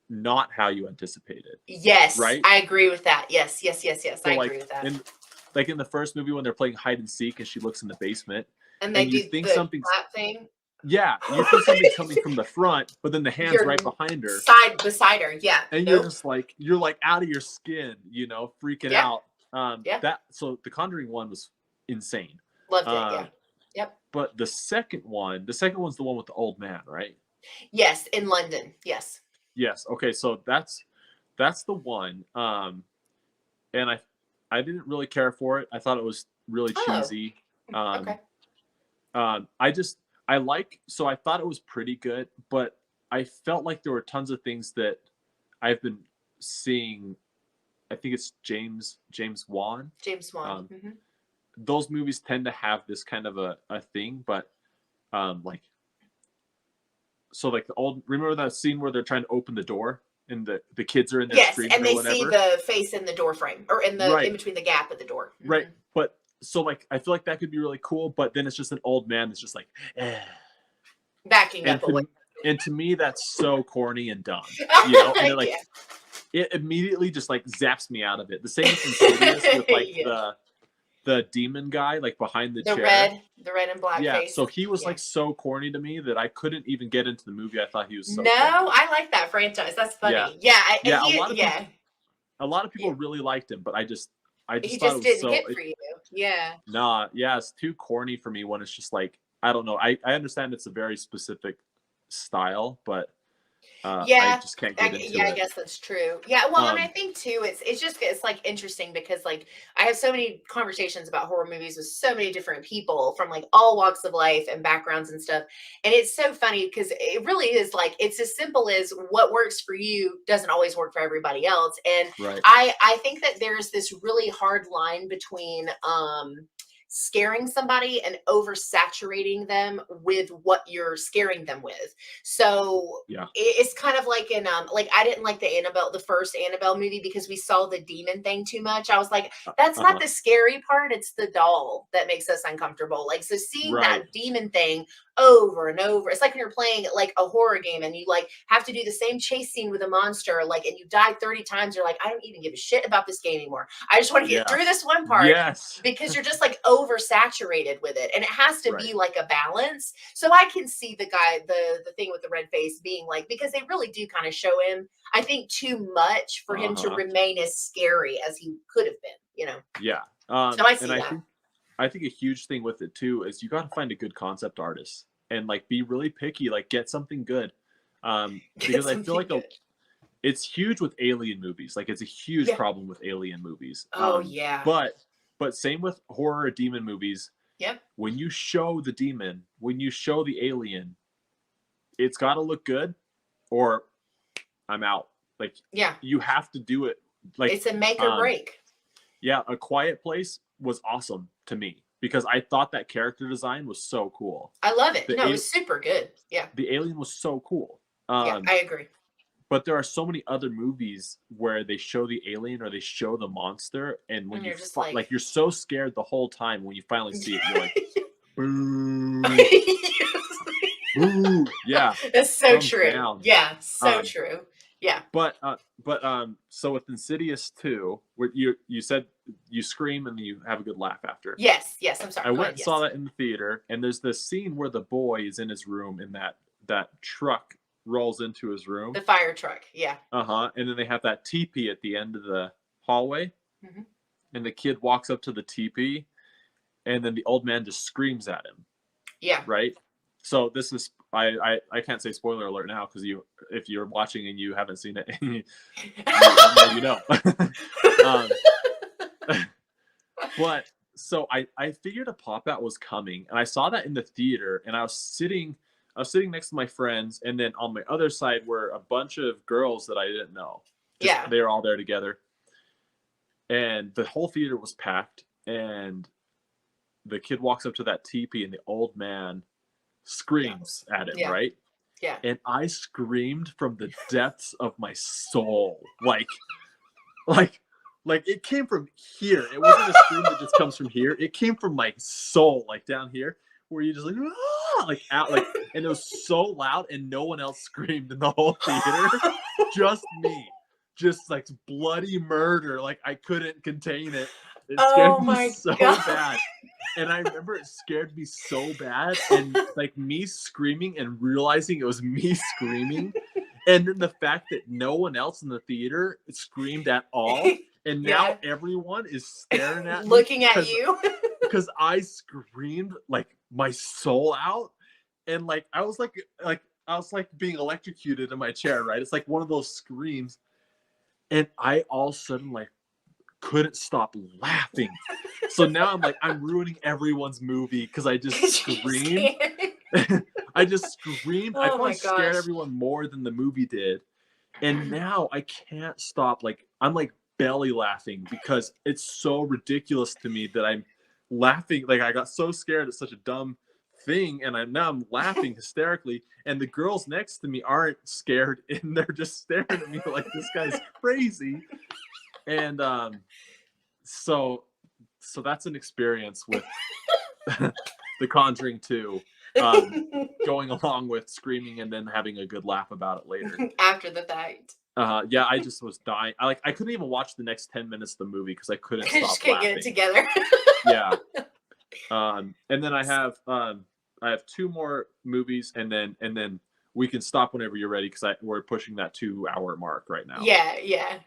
Speaker 1: not how you anticipated.
Speaker 2: Yes,
Speaker 1: right.
Speaker 2: I agree with that. Yes. So I agree with that.
Speaker 1: In the first movie when they're playing hide and seek, and she looks in the basement,
Speaker 2: and you think something's thing.
Speaker 1: Yeah, you think something's coming from the front, but then the hand's right behind her,
Speaker 2: beside her. Yeah,
Speaker 1: and you're just like out of your skin, you know, freaking out. So The Conjuring 1 was insane.
Speaker 2: Loved it. Yeah. Yep.
Speaker 1: But the second one's the one with the old man, right?
Speaker 2: Yes, in London. Yes.
Speaker 1: Okay, so that's the one. And I didn't really care for it. I thought it was really cheesy. Okay. I thought it was pretty good, but I felt like there were tons of things that I've been seeing. I think it's James Wan.
Speaker 2: James Wan. Mm-hmm.
Speaker 1: Those movies tend to have this kind of a thing, but remember that scene where they're trying to open the door and the kids are in there screaming
Speaker 2: and they see the face in the door frame or in between the gap of the door. Mm-hmm.
Speaker 1: Right. But so like I feel like that could be really cool, but then it's just an old man that's just like
Speaker 2: backing up away.
Speaker 1: And to me that's so corny and dumb. You know? And it immediately just like zaps me out of it. The same with Insidious with like the demon guy, like behind the
Speaker 2: The
Speaker 1: chair.
Speaker 2: red and black
Speaker 1: Yeah,
Speaker 2: face.
Speaker 1: so he was
Speaker 2: Yeah.
Speaker 1: like so corny to me that I couldn't even get into the movie. I thought he was so
Speaker 2: No,
Speaker 1: corny.
Speaker 2: I like that franchise. That's funny.
Speaker 1: Yeah,
Speaker 2: Yeah.
Speaker 1: a lot of people really liked him, but I just
Speaker 2: He
Speaker 1: thought it
Speaker 2: just
Speaker 1: was
Speaker 2: didn't
Speaker 1: so
Speaker 2: hit for you. Yeah.
Speaker 1: nah, yeah, it's too corny for me when it's just like I don't know. I understand it's a very specific style, but I
Speaker 2: Yeah,
Speaker 1: just can't get into
Speaker 2: I
Speaker 1: it.
Speaker 2: guess that's true. Yeah, well, and I
Speaker 1: Um,
Speaker 2: think too, it's like interesting because like I have so many conversations about horror movies with so many different people from like all walks of life and backgrounds and stuff, and it's so funny because it really is like it's as simple as what works for you doesn't always work for everybody else, and
Speaker 1: right.
Speaker 2: I think that there's this really hard line between scaring somebody and oversaturating them with what you're scaring them with. So
Speaker 1: Yeah.
Speaker 2: it's kind of like in like I didn't like the first Annabelle movie because we saw the demon thing too much. I was like, that's not the scary part, it's the doll that makes us uncomfortable. Like, so seeing
Speaker 1: Right.
Speaker 2: that demon thing over and over, it's like when you're playing like a horror game and you like have to do the same chase scene with a monster, like, and you die 30 times, you're like, I don't even give a shit about this game anymore. I just want to get through this one part.
Speaker 1: Yes.
Speaker 2: Because you're just like oversaturated with it, and it has to be like a balance. So I can see the guy, the thing with the red face being like, because they really do kind of show him, I think, too much for him to remain as scary as he could have been, you know.
Speaker 1: Yeah.
Speaker 2: So I see that.
Speaker 1: I think a huge thing with it too is you got to find a good concept artist and like be really picky, like get something good. Because I feel like it's huge with alien movies. Like it's a huge problem with alien movies.
Speaker 2: Oh yeah.
Speaker 1: But same with horror demon movies.
Speaker 2: Yep.
Speaker 1: When you show the demon, when you show the alien, it's got to look good or I'm out. Like you have to do it. Like
Speaker 2: it's a make or break.
Speaker 1: Yeah, A Quiet Place was awesome to me because I thought that character design was so cool.
Speaker 2: I love it. No, it was super good. Yeah.
Speaker 1: The alien was so cool.
Speaker 2: Yeah, I agree.
Speaker 1: But there are so many other movies where they show the alien or they show the monster, and when you're just like you're so scared the whole time. When you finally see it, you're like, boo, boo. Yeah,
Speaker 2: that's so true. Down. Yeah, so true. Yeah.
Speaker 1: But so with Insidious 2, where you said you scream and you have a good laugh after.
Speaker 2: Yes, I'm sorry.
Speaker 1: I went and saw that in the theater, and there's this scene where the boy is in his room and that truck rolls into his room.
Speaker 2: The fire truck, yeah.
Speaker 1: And then they have that teepee at the end of the hallway. Mm-hmm. And the kid walks up to the teepee, and then the old man just screams at him. Yeah. Right? So this is I can't say spoiler alert now because if you're watching and you haven't seen it, you know. But so I figured a pop out was coming, and I saw that in the theater, and I was sitting next to my friends, and then on my other side were a bunch of girls that I didn't know. They were all there together, and the whole theater was packed, and the kid walks up to that teepee, and the old man screams at him, right? Yeah. And I screamed from the depths of my soul. Like it came from here. It wasn't a scream that just comes from here. It came from my soul, like down here, where you just like out, like, and it was so loud, and no one else screamed in the whole theater, just me, just like bloody murder. Like I couldn't contain it. It scared me so bad. And I remember it scared me so bad, and like me screaming and realizing it was me screaming, and then the fact that no one else in the theater screamed at all, and now everyone is staring at me,
Speaker 2: looking at you,
Speaker 1: because I screamed like my soul out, and like I was like being electrocuted in my chair, right? It's like one of those screams, and I all of a sudden like couldn't stop laughing. So now I'm ruining everyone's movie because I just screamed. I just screamed. I probably scared everyone more than the movie did. And now I can't stop. Like I'm like belly laughing because it's so ridiculous to me that I'm laughing. Like I got so scared at such a dumb thing, and I'm laughing hysterically. And the girls next to me aren't scared, and they're just staring at me like this guy's crazy. And so that's an experience with The Conjuring 2, going along with screaming and then having a good laugh about it later.
Speaker 2: After the fact.
Speaker 1: Yeah, I just was dying. I couldn't even watch the next 10 minutes of the movie because I couldn't stop
Speaker 2: Just can't
Speaker 1: laughing.
Speaker 2: get it together.
Speaker 1: Yeah. And then I have 2 more movies, and then we can stop whenever you're ready because we're pushing that 2-hour mark right now.
Speaker 2: Yeah.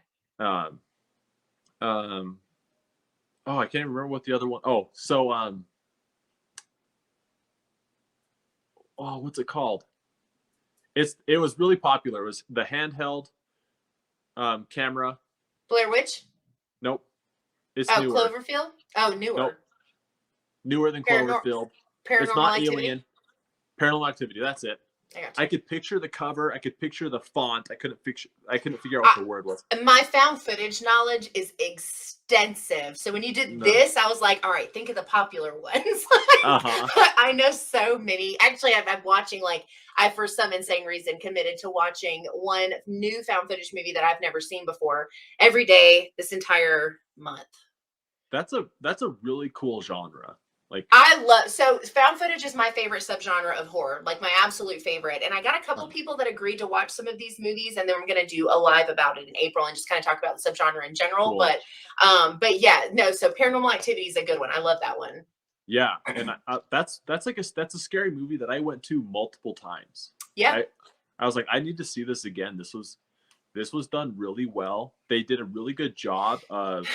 Speaker 1: Oh, I can't even remember what the other one. Oh, so what's it called? It was really popular. It was the handheld camera.
Speaker 2: Blair Witch?
Speaker 1: Nope. It's
Speaker 2: newer.
Speaker 1: newer.
Speaker 2: Cloverfield? Oh, newer.
Speaker 1: Nope. Newer than Cloverfield. It's not
Speaker 2: Activity?
Speaker 1: Alien. Paranormal Activity. That's it. I could picture the cover. I could picture the font. I couldn't figure out what the word was.
Speaker 2: My found footage knowledge is extensive. So when you did this, I was like, all right, think of the popular ones. I know so many. Actually, I'm watching, I, for some insane reason, committed to watching one new found footage movie that I've never seen before every day this entire month.
Speaker 1: That's a really cool genre.
Speaker 2: So found footage is my favorite subgenre of horror, my absolute favorite. And I got a couple people that agreed to watch some of these movies, and then we're going to do a live about it in April and just kind of talk about the subgenre in general. Cool. But yeah, no. So Paranormal Activity is a good one. I love that one.
Speaker 1: Yeah, and that's a scary movie that I went to multiple times.
Speaker 2: Yeah,
Speaker 1: I was like, I need to see this again. This was done really well. They did a really good job of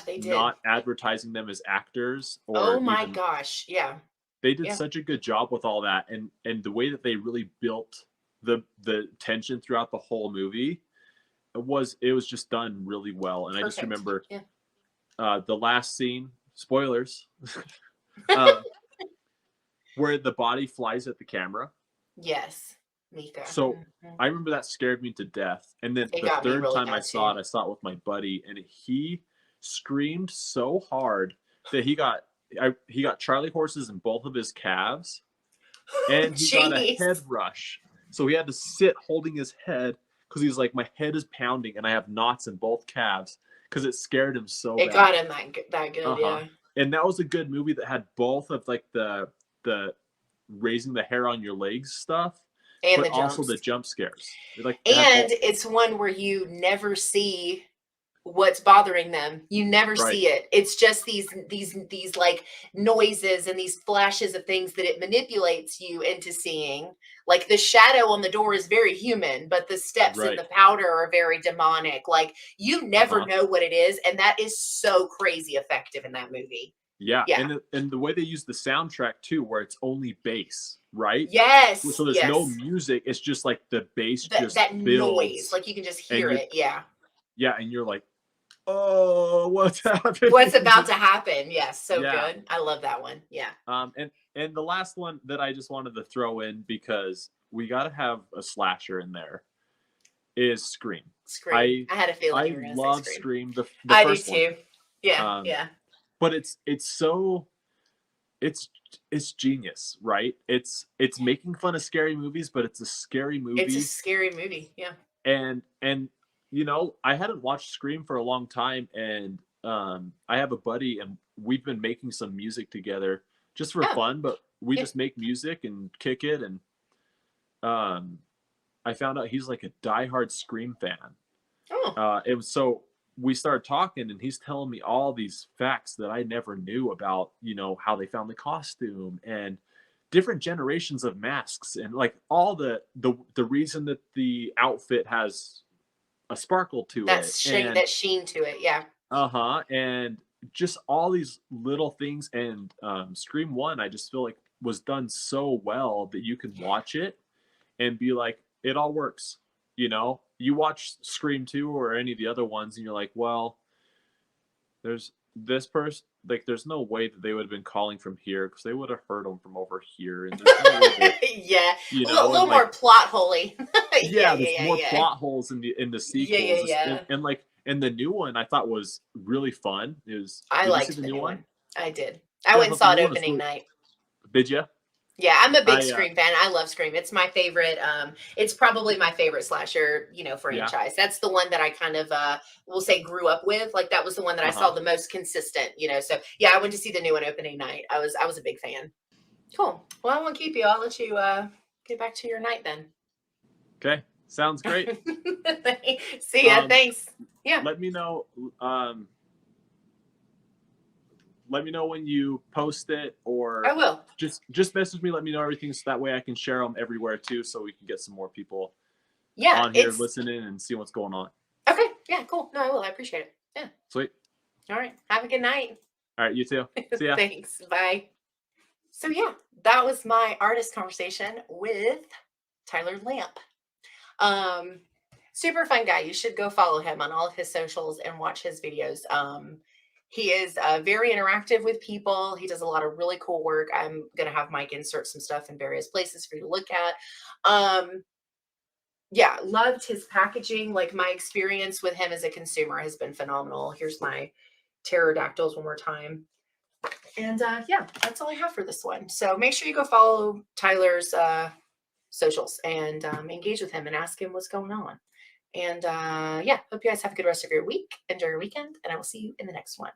Speaker 2: they did
Speaker 1: not advertising them as actors.
Speaker 2: Oh my gosh, yeah.
Speaker 1: They did such a good job with all that, and the way that they really built the tension throughout the whole movie it was just done really well. And Perfect. I just remember the last scene, spoilers, where the body flies at the camera.
Speaker 2: Yes. Mika.
Speaker 1: So I remember that scared me to death. And then the third time I saw it with my buddy, and he screamed so hard that he got Charlie horses in both of his calves, and he got a head rush. So he had to sit holding his head because he's like, my head is pounding and I have knots in both calves because it scared him so bad.
Speaker 2: It got him that good, yeah.
Speaker 1: And that was a good movie that had both of the raising the hair on your legs stuff. And but also the jump scares.
Speaker 2: And it's one where you never see what's bothering them. You never see it. It's just these noises and these flashes of things that it manipulates you into seeing. Like the shadow on the door is very human, but the steps in the powder are very demonic. You never know what it is, and that is so crazy effective in that movie.
Speaker 1: Yeah. And the way they use the soundtrack too, where it's only bass, right?
Speaker 2: Yes.
Speaker 1: So there's no music. It's just like the bass
Speaker 2: that noise. You can just hear it. Yeah.
Speaker 1: Yeah, and you're like, oh, what's happening?
Speaker 2: What's about to happen? Yes, so good. I love that one. Yeah.
Speaker 1: And the last one that I just wanted to throw in because we got to have a slasher in there is Scream.
Speaker 2: Scream. I had a feeling you were going to say
Speaker 1: love Scream. The
Speaker 2: I
Speaker 1: first
Speaker 2: do too.
Speaker 1: One.
Speaker 2: Yeah. Yeah.
Speaker 1: But it's genius, right? It's making fun of scary movies, but it's a scary movie.
Speaker 2: It's a scary movie, yeah.
Speaker 1: And I hadn't watched Scream for a long time, and I have a buddy, and we've been making some music together just for fun, but we just make music and kick it. And I found out he's like a diehard Scream fan.
Speaker 2: Oh.
Speaker 1: It was so. We started talking, and he's telling me all these facts that I never knew about, how they found the costume and different generations of masks, and all the reason that the outfit has a sparkle to
Speaker 2: that sheen to it. Yeah.
Speaker 1: And just all these little things. And Scream 1, I just feel like was done so well that you can watch it and be like, it all works. You watch Scream 2 or any of the other ones, and you're like, well, there's this person, there's no way that they would have been calling from here because they would have heard them from over here. And there's no way that,
Speaker 2: a little more plot holy.
Speaker 1: There's more plot holes in the sequels. And the new one I thought was really fun.
Speaker 2: I liked the new one. I did. I went and saw it opening night.
Speaker 1: Did you?
Speaker 2: Yeah, I'm a big Scream fan. I love Scream. It's my favorite. It's probably my favorite slasher, franchise. Yeah. That's the one that I kind of, we'll say, grew up with. That was the one that I saw the most consistent. So yeah, I went to see the new one opening night. I was a big fan. Cool. Well, I won't keep you. I'll let you get back to your night then.
Speaker 1: Okay. Sounds great.
Speaker 2: See ya. Thanks. Yeah.
Speaker 1: Let me know. Let me know when you post it, or
Speaker 2: I will.
Speaker 1: Just message me. Let me know everything, so that way I can share them everywhere too, so we can get some more people on here listening and see what's going on.
Speaker 2: Okay. Yeah. Cool. No, I will. I appreciate it. Yeah.
Speaker 1: Sweet.
Speaker 2: All right. Have a good night.
Speaker 1: All right. You too. See ya.
Speaker 2: Thanks. Bye. So yeah, that was my artist conversation with Tyler Lamph. Super fun guy. You should go follow him on all of his socials and watch his videos. He is very interactive with people. He does a lot of really cool work. I'm going to have Mike insert some stuff in various places for you to look at. Yeah, loved his packaging. Like, my experience with him as a consumer has been phenomenal. Here's my pterodactyls one more time. And yeah, that's all I have for this one. So make sure you go follow Tyler's socials and engage with him and ask him what's going on. And yeah, hope you guys have a good rest of your week. Enjoy your weekend, and I will see you in the next one.